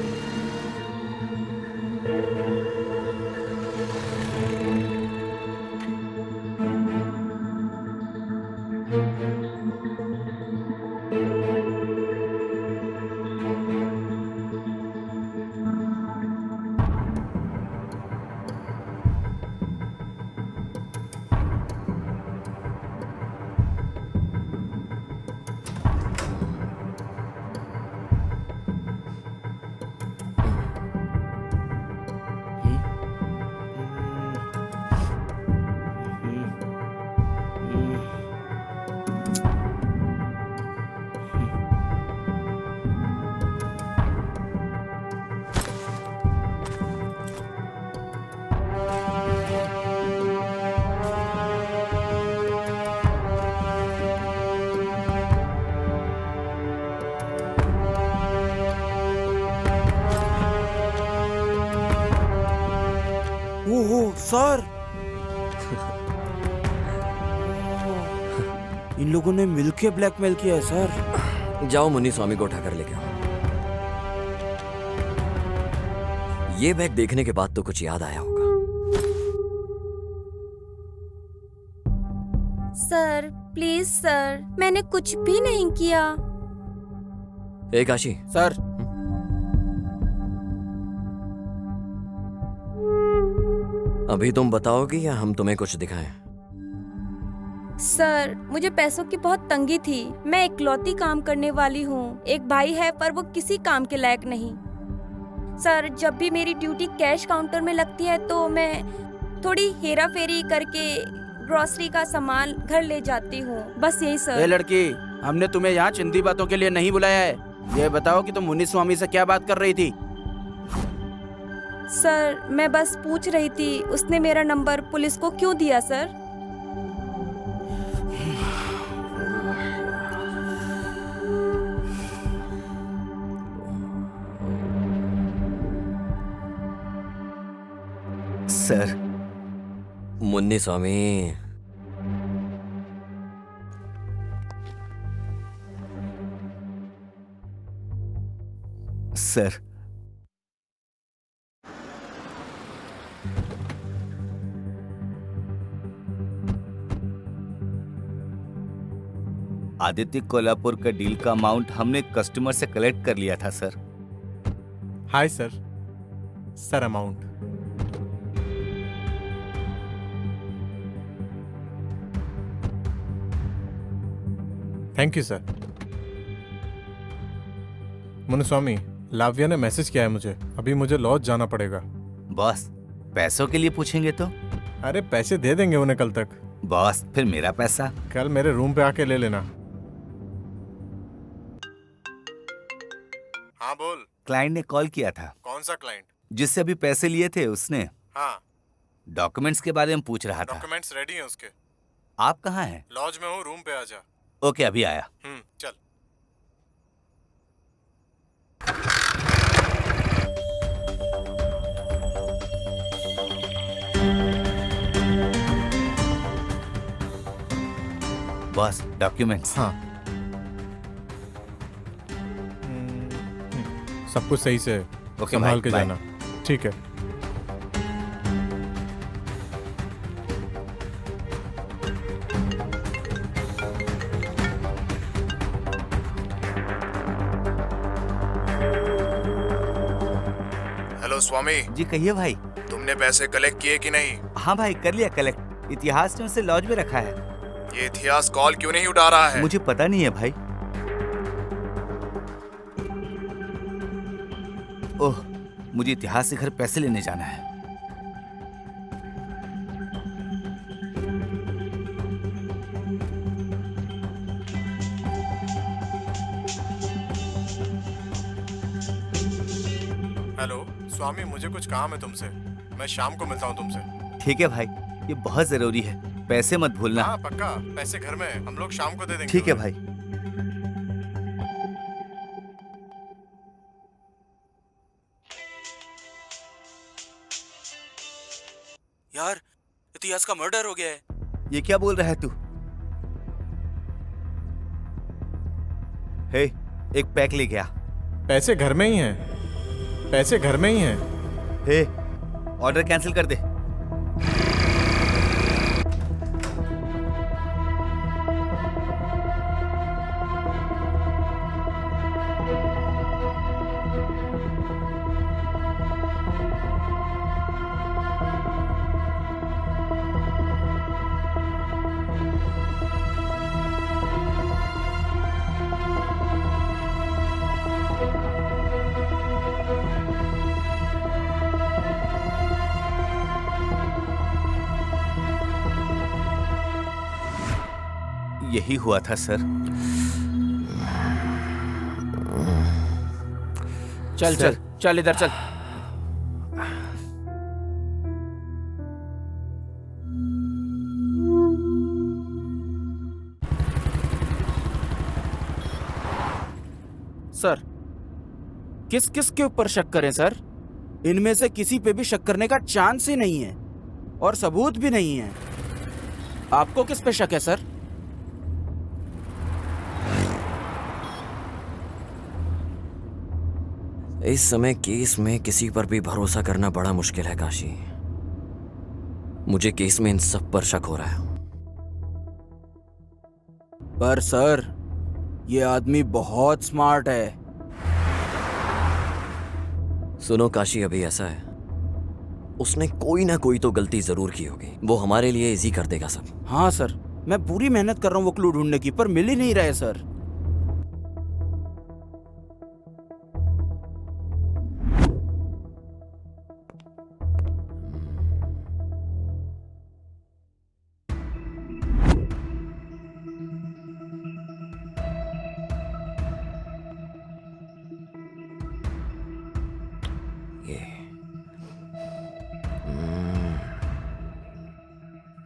Speaker 2: ओहो सर, इन लोगों ने मिलके ब्लैकमेल किया है सर।
Speaker 8: जाओ मुन्नी स्वामी को उठाकर लेके आओ। ये बैग देखने के बाद तो कुछ याद आया होगा।
Speaker 10: सर प्लीज सर, मैंने कुछ भी नहीं किया।
Speaker 8: ए काशी।
Speaker 2: सर
Speaker 8: अभी तुम बताओगे या हम तुम्हें कुछ दिखाएं?
Speaker 10: सर मुझे पैसों की बहुत तंगी थी। मैं इकलौती काम करने वाली हूँ। एक भाई है पर वो किसी काम के लायक नहीं। सर जब भी मेरी ड्यूटी कैश काउंटर में लगती है तो मैं थोड़ी हेरा फेरी करके ग्रोसरी का सामान घर ले जाती हूँ, बस यही सर।
Speaker 2: ए लड़की, हमने तुम्हें यहाँ चिंदी बातों के लिए नहीं बुलाया है। ये बताओ कि तुम मुन्नी स्वामी से क्या बात कर रही थी?
Speaker 10: सर मैं बस पूछ रही थी उसने मेरा नंबर पुलिस को क्यों दिया सर?
Speaker 9: सर
Speaker 8: मुन्नी स्वामी,
Speaker 9: सर आदित्य कोल्हापुर का डील का अमाउंट हमने कस्टमर से कलेक्ट कर लिया था sir.
Speaker 11: Hi sir, sir amount. Thank you sir. Munuswamy, Lavya ने मैसेज किया है मुझे, अभी मुझे लॉज जाना पड़ेगा।
Speaker 9: बॉस पैसों के लिए पूछेंगे तो?
Speaker 11: अरे पैसे दे देंगे उन्हें कल तक।
Speaker 9: बॉस फिर मेरा पैसा?
Speaker 11: कल मेरे रूम पे आके ले लेना। हाँ बोल।
Speaker 9: क्लाइंट ने कॉल किया था।
Speaker 11: कौन सा क्लाइंट?
Speaker 9: जिससे अभी पैसे लिए थे उसने।
Speaker 11: हाँ।
Speaker 9: डॉक्यूमेंट्स के बारे में पूछ रहा था।
Speaker 11: डॉक्यूमेंट्स रेडी हैं उसके।
Speaker 9: आप कहाँ हैं?
Speaker 11: लॉज में हूँ, रूम पे आ जा।
Speaker 9: ओके अभी आया।
Speaker 11: चल।
Speaker 9: Boss documents.
Speaker 11: हाँ सब कुछ सही से संभाल के जाना। ठीक है।
Speaker 6: हेलो स्वामी
Speaker 9: जी कहिए भाई।
Speaker 6: तुम तुमने पैसे कलेक्ट किए कि नहीं?
Speaker 9: हाँ भाई, कर लिया कलेक्ट। इतिहास ने उसे लॉज में रखा है।
Speaker 6: ये इतिहास कॉल क्यों नहीं उठा रहा है?
Speaker 9: मुझे पता नहीं है भाई। ओह, मुझे इतिहास से घर पैसे लेने जाना है।
Speaker 11: हेलो स्वामी, मुझे कुछ काम है तुमसे। मैं शाम को मिलता हूँ तुमसे।
Speaker 9: ठीक है भाई, ये बहुत जरूरी है। पैसे मत भूलना।
Speaker 11: हाँ पक्का, पैसे घर में हम लोग शाम को दे देंगे।
Speaker 9: ठीक है भाई।
Speaker 2: यार, इतिहास का मर्डर हो गया है।
Speaker 9: ये क्या बोल रहा है तू? हे, एक पैक ले गया।
Speaker 11: पैसे घर में ही हैं। पैसे घर में ही हैं।
Speaker 9: हे, ऑर्डर कैंसिल कर दे। यही हुआ था सर।
Speaker 2: चल चल चल, इधर चल। सर, किस किस के ऊपर शक करें सर? इनमें से किसी पे भी शक करने का चांस ही नहीं है और सबूत भी नहीं है। आपको किस पे शक है सर?
Speaker 8: इस समय केस में किसी पर भी भरोसा करना बड़ा मुश्किल है काशी। मुझे केस में इन सब पर शक हो रहा है।
Speaker 2: पर सर, ये आदमी बहुत स्मार्ट है।
Speaker 8: सुनो काशी, अभी ऐसा है, उसने कोई ना कोई तो गलती जरूर की होगी। वो हमारे लिए इजी कर देगा सब।
Speaker 2: हाँ सर, मैं पूरी मेहनत कर रहा हूँ वो क्लू ढूंढने की, पर मिल ही नहीं रहे सर।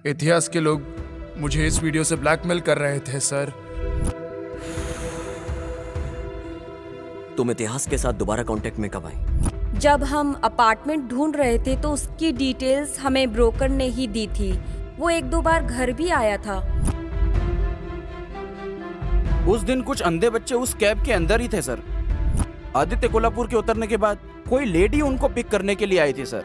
Speaker 6: इतिहास के लोग मुझे इस वीडियो से ब्लैकमेल कर रहे थे सर।
Speaker 8: तुम इतिहास के साथ दोबारा कांटेक्ट में कब आई?
Speaker 10: जब हम अपार्टमेंट ढूंढ रहे थे तो उसकी डिटेल्स हमें ब्रोकर ने ही दी थी। वो एक दो बार घर भी आया था।
Speaker 2: उस दिन कुछ अंधे बच्चे उस कैब के अंदर ही थे सर। आदित्य कोल्हापुर के उतरने के बाद कोई लेडी उनको पिक करने के लिए आई थी सर।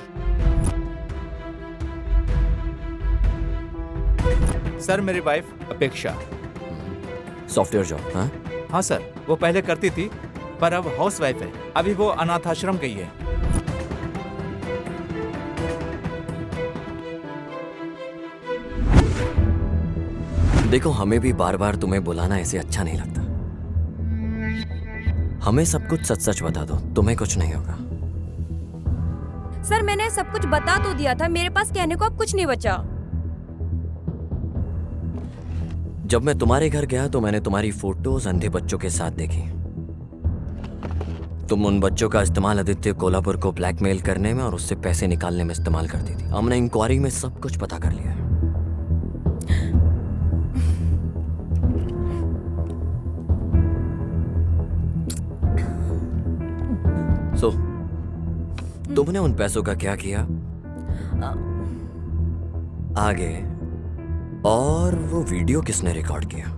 Speaker 4: सर, मेरी वाइफ अपेक्षा
Speaker 8: सॉफ्टवेयर जॉब। हाँ
Speaker 4: हाँ सर, वो पहले करती थी पर अब हाउस वाइफ है। अभी वो अनाथ आश्रम गई है।
Speaker 8: देखो, हमें भी बार बार तुम्हें बुलाना ऐसे अच्छा नहीं लगता। हमें सब कुछ सच सच बता दो, तुम्हें कुछ नहीं होगा।
Speaker 10: सर, मैंने सब कुछ बता तो दिया था। मेरे पास कहने को अब कुछ नहीं बचा।
Speaker 8: जब मैं तुम्हारे घर गया तो मैंने तुम्हारी फोटोज अंधे बच्चों के साथ देखी। तुम उन बच्चों का इस्तेमाल आदित्य कोल्हापुर को ब्लैकमेल करने में और उससे पैसे निकालने में इस्तेमाल करती थी। हमने इंक्वायरी में सब कुछ पता कर लिया है। तुमने उन पैसों का क्या किया आगे, और वो वीडियो किसने रिकॉर्ड किया?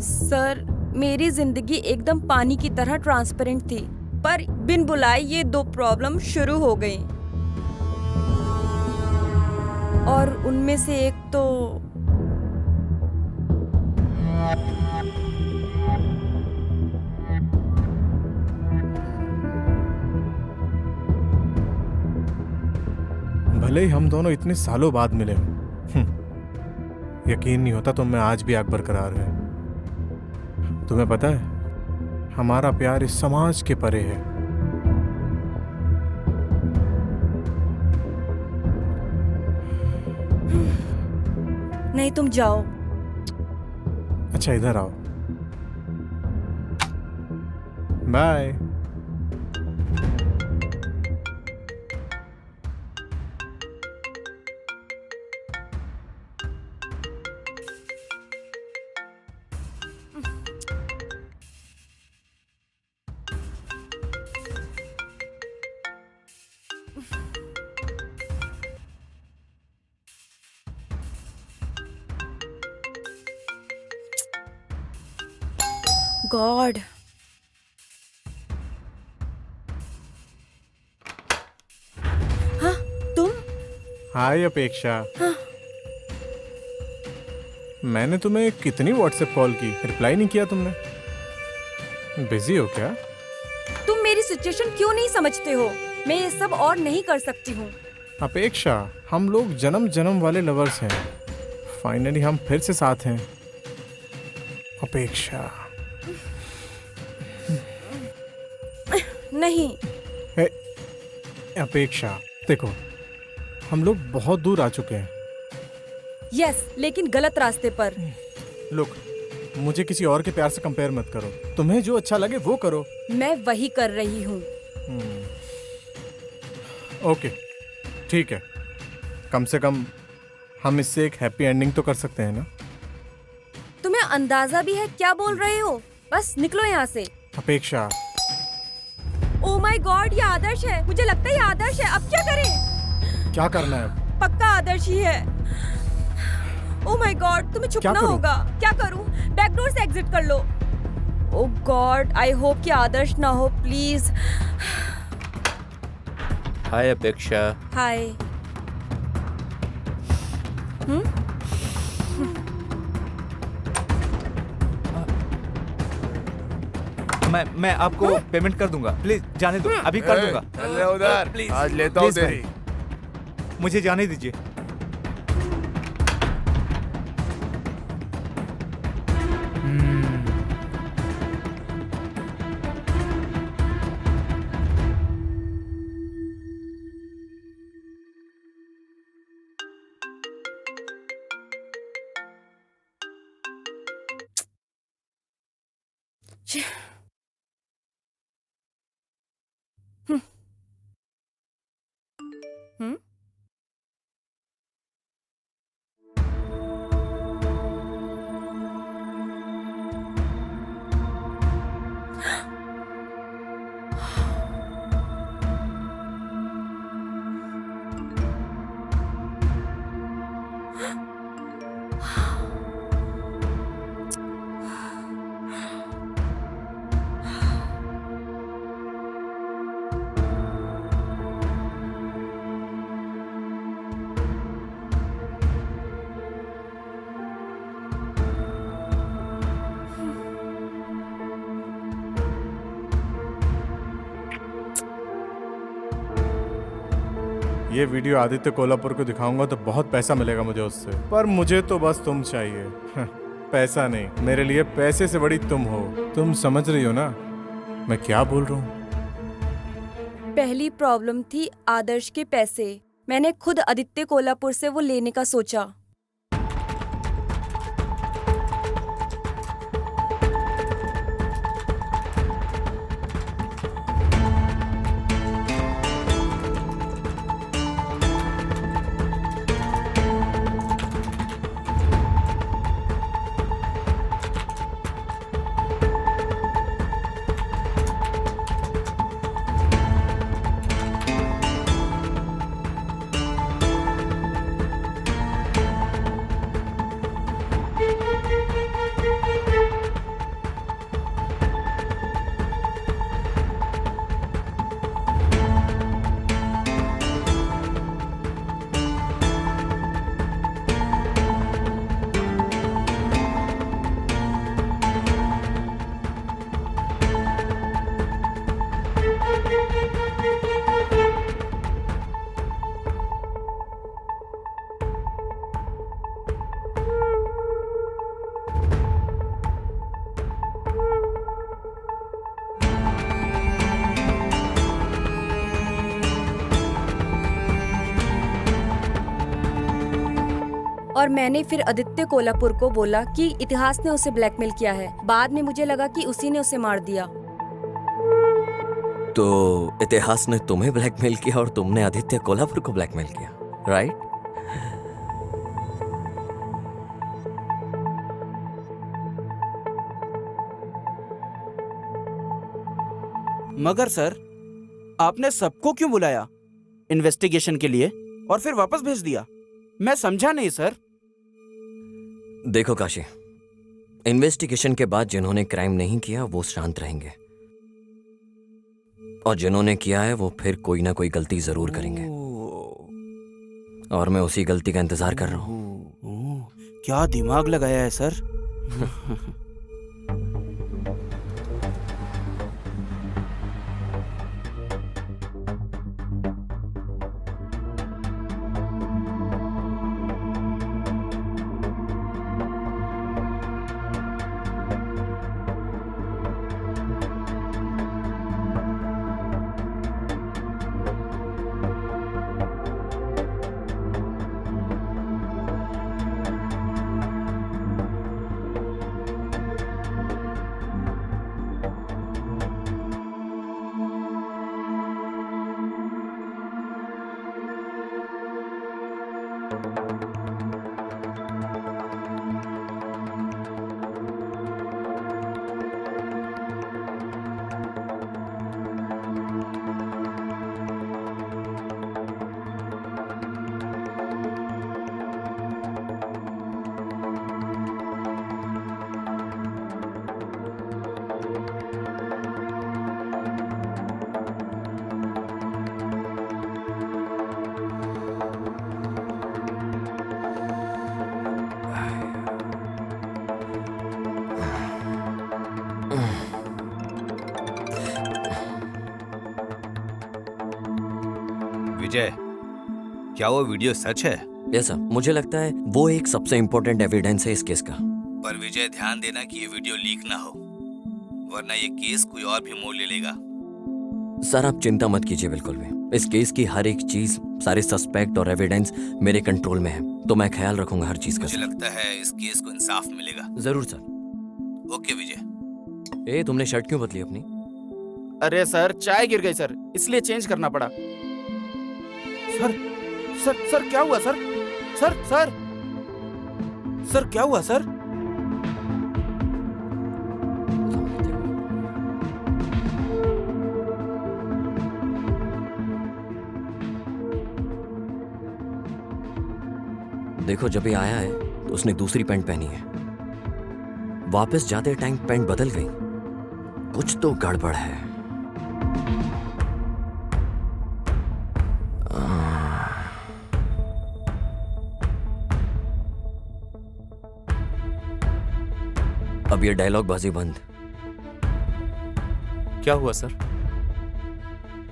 Speaker 10: सर मेरी जिंदगी एकदम पानी की तरह ट्रांसपेरेंट थी, पर बिन बुलाए ये 2 प्रॉब्लम शुरू हो गई। और उनमें से एक तो
Speaker 11: भले ही हम दोनों इतने सालों बाद मिले हों, यकीन नहीं होता तुम में आज भी आग बरकरार है। तुम्हें पता है हमारा प्यार इस समाज के परे है।
Speaker 10: नहीं, तुम जाओ।
Speaker 11: अच्छा इधर आओ। बाय।
Speaker 10: गॉड। हाँ, तुम?
Speaker 11: हाय अपेक्षा। मैंने तुम्हें कितनी व्हाट्सएप कॉल की, रिप्लाई नहीं किया तुमने। बिजी हो क्या?
Speaker 10: तुम मेरी सिचुएशन क्यों नहीं समझते हो? मैं ये सब और नहीं कर सकती हूँ।
Speaker 11: अपेक्षा, हम लोग जन्म जन्म वाले लवर्स हैं। फाइनली हम फिर से साथ हैं। अपेक्षा।
Speaker 10: नहीं।
Speaker 11: अपेक्षा, देखो हम लोग बहुत दूर आ चुके हैं।
Speaker 10: यस, लेकिन गलत रास्ते पर।
Speaker 11: लुक, मुझे किसी और के प्यार से कंपेयर मत करो। तुम्हें जो अच्छा लगे वो करो।
Speaker 10: मैं वही कर रही हूँ।
Speaker 11: ओके, ठीक है। कम से कम हम इससे एक हैप्पी एंडिंग तो कर सकते हैं ना?
Speaker 10: तुम्हें अंदाजा भी है क्या बोल रहे हो? बस निकलो यहाँ से।
Speaker 11: अपेक्षा।
Speaker 10: ओह माय गॉड, ये आदर्श है। मुझे लगता है ये आदर्श है। अब क्या करें?
Speaker 11: क्या करना है अब?
Speaker 10: पक्का आदर्श ही है। ओह माय गॉड, तुम्हें छुपना होगा। क्या करूं? बैकडोर से एग्जिट कर लो। ओह गॉड, आई होप कि आदर्श ना हो, प्लीज।
Speaker 8: हाय अपेक्षा।
Speaker 10: हाय।
Speaker 4: मैं आपको पेमेंट कर दूंगा। प्लीज जाने दो, अभी कर दूंगा।
Speaker 6: चल उधर, आज लेता हूँ तेरी।
Speaker 4: मुझे जाने दीजिए।
Speaker 11: ये वीडियो आदित्य कोल्हापुर को दिखाऊंगा तो बहुत पैसा मिलेगा मुझे उससे, पर मुझे तो बस तुम चाहिए। पैसा नहीं, मेरे लिए पैसे से बड़ी तुम हो। तुम समझ रही हो ना मैं क्या बोल रहा हूँ?
Speaker 10: पहली प्रॉब्लम थी आदर्श के पैसे। मैंने खुद आदित्य कोल्हापुर से वो लेने का सोचा। और मैंने फिर आदित्य कोल्हापुर को बोला कि इतिहास ने उसे ब्लैकमेल किया है। बाद में मुझे लगा कि उसी ने उसे मार दिया।
Speaker 8: तो इतिहास ने तुम्हें ब्लैकमेल किया और तुमने आदित्य कोल्हापुर को ब्लैकमेल किया, राइट?
Speaker 2: मगर सर, आपने सबको क्यों बुलाया इन्वेस्टिगेशन के लिए और फिर वापस भेज दिया? मैं समझा नहीं सर।
Speaker 8: देखो काशी, इन्वेस्टिगेशन के बाद जिन्होंने क्राइम नहीं किया वो शांत रहेंगे, और जिन्होंने किया है वो फिर कोई ना कोई गलती जरूर करेंगे, और मैं उसी गलती का इंतजार कर रहा हूं।
Speaker 2: क्या दिमाग लगाया है सर।
Speaker 9: विजय, क्या वो वीडियो सच है?
Speaker 8: यस सर, मुझे लगता है वो एक सबसे इंपॉर्टेंट एविडेंस है इस केस का।
Speaker 9: पर विजय, ध्यान देना कि ये वीडियो लीक ना हो, वरना ये केस कोई और भी मोड़ ले लेगा।
Speaker 8: सर आप चिंता मत कीजिए बिल्कुल भी। इस केस की हर एक चीज, सारे सस्पेक्ट और एविडेंस मेरे कंट्रोल में है, तो मैं ख्याल रखूंगा हर चीज का।
Speaker 9: मुझे लगता है इस केस को इंसाफ मिलेगा।
Speaker 8: जरूर सर।
Speaker 9: ओके विजय।
Speaker 8: ए, तुमने शर्ट क्यों बदली अपनी?
Speaker 2: अरे सर, चाय गिर गई सर, इसलिए चेंज करना पड़ा। सर सर सर क्या हुआ सर? सर सर सर क्या हुआ सर?
Speaker 8: देखो, जब ये आया है तो उसने दूसरी पैंट पहनी है। वापस जाते टाइम पैंट बदल गई। कुछ तो गड़बड़ है। अब ये डायलॉग बाजी बंद।
Speaker 4: क्या हुआ सर?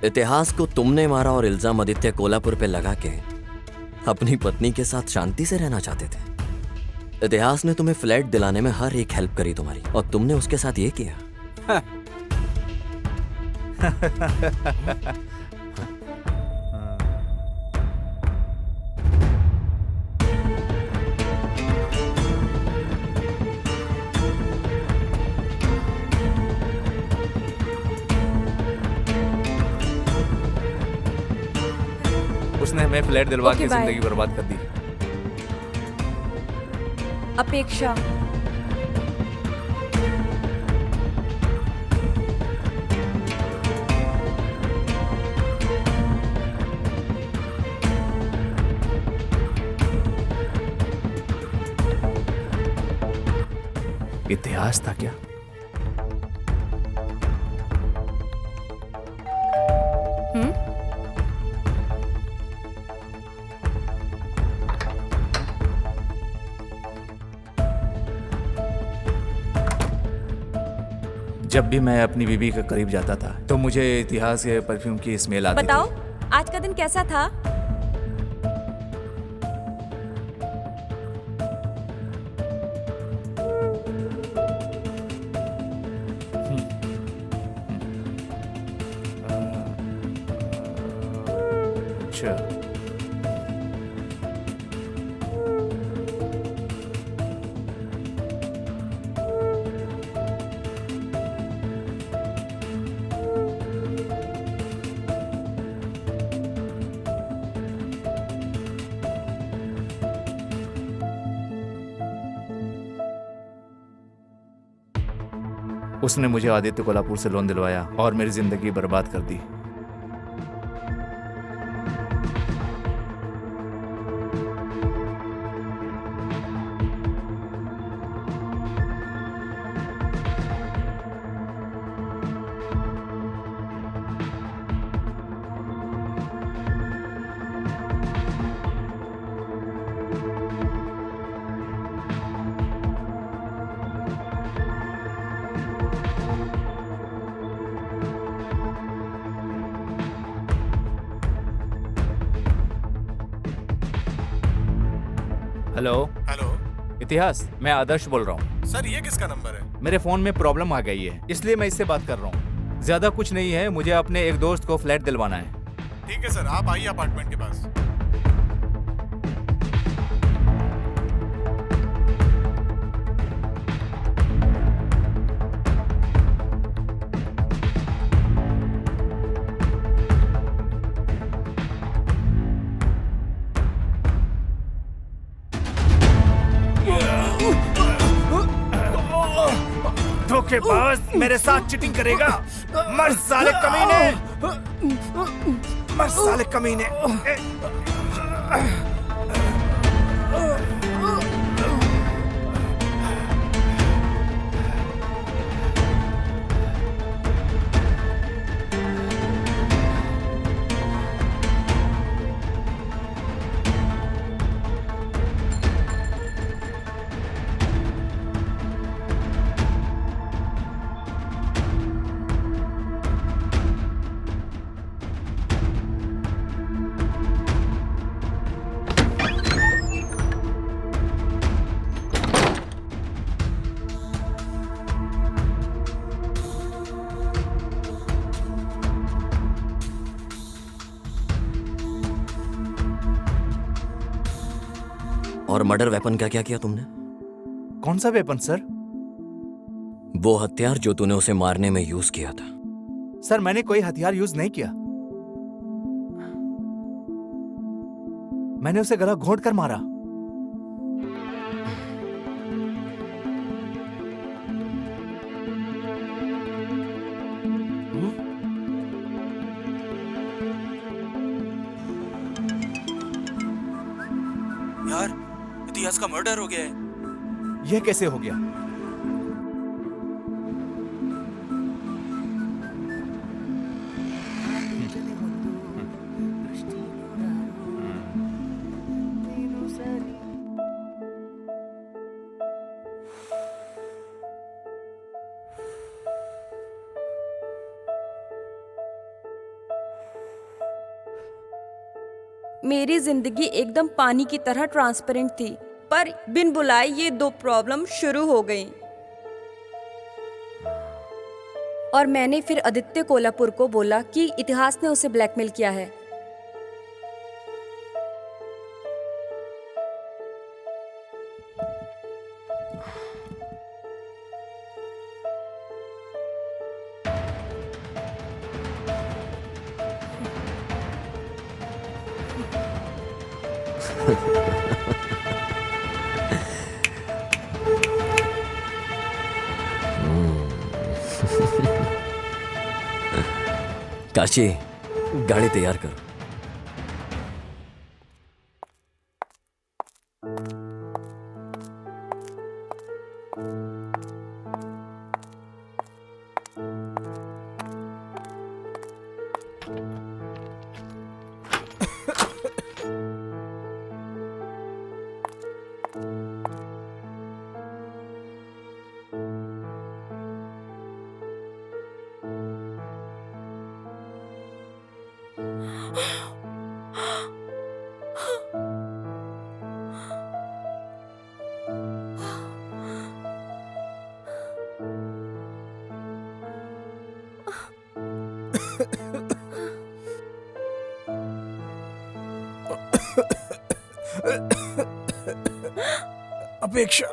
Speaker 8: इतिहास को तुमने मारा और इल्जाम आदित्य कोल्हापुर पे लगा के अपनी पत्नी के साथ शांति से रहना चाहते थे। इतिहास ने तुम्हें फ्लैट दिलाने में हर एक हेल्प करी तुम्हारी, और तुमने उसके साथ ये किया।
Speaker 4: उसने हमें फ्लैट दिलवा के
Speaker 10: Okay, bye.
Speaker 4: जिंदगी बर्बाद कर दी।
Speaker 10: अपेक्षा,
Speaker 4: इतिहास था क्या? जब भी मैं अपनी बीवी के करीब जाता था तो मुझे इतिहास के परफ्यूम की स्मेल आती
Speaker 10: बताओ
Speaker 4: थी।
Speaker 10: आज का दिन कैसा था?
Speaker 4: अच्छा, उसने मुझे आदित्य कोल्हापुर से लोन दिलवाया और मेरी जिंदगी बर्बाद कर दी। हेलो
Speaker 11: हेलो
Speaker 4: इतिहास, मैं आदर्श बोल रहा हूँ।
Speaker 11: सर, ये किसका नंबर है?
Speaker 4: मेरे फोन में प्रॉब्लम आ गई है, इसलिए मैं इससे बात कर रहा हूँ। ज्यादा कुछ नहीं है, मुझे अपने एक दोस्त को फ्लैट दिलवाना है।
Speaker 11: ठीक है सर, आप आइए अपार्टमेंट के पास।
Speaker 4: धोखेबाज, मेरे साथ चीटिंग करेगा? मर साले कमीने, मर साले कमीने।
Speaker 8: और मर्डर वेपन का क्या किया तुमने?
Speaker 4: कौन सा वेपन सर?
Speaker 8: वो हथियार जो तूने उसे मारने में यूज किया था।
Speaker 4: सर, मैंने कोई हथियार यूज नहीं किया। मैंने उसे गला घोंट कर मारा।
Speaker 2: यार, इतिहास का मर्डर हो गया है।
Speaker 4: यह कैसे हो गया?
Speaker 10: मेरी जिंदगी एकदम पानी की तरह ट्रांसपेरेंट थी, पर बिन बुलाए ये दो प्रॉब्लम शुरू हो गई। और मैंने फिर आदित्य कोल्हापुर को बोला कि इतिहास ने उसे ब्लैकमेल किया है।
Speaker 8: काशी, गाड़ी तैयार कर।
Speaker 6: अपेक्षा,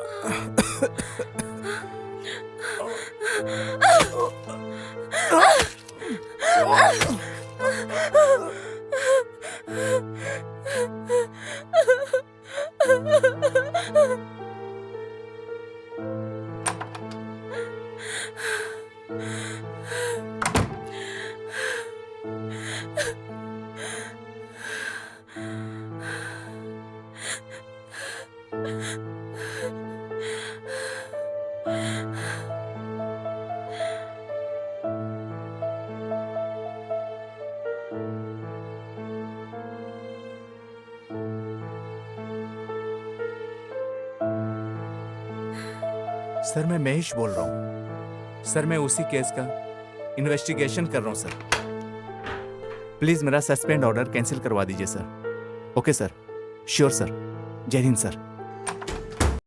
Speaker 4: सर मैं महेश बोल रहा हूँ सर। मैं उसी केस का इन्वेस्टिगेशन कर रहा हूँ सर। प्लीज मेरा सस्पेंड ऑर्डर कैंसिल करवा दीजिए sir. Okay sir, sure sir. जय हिंद सर।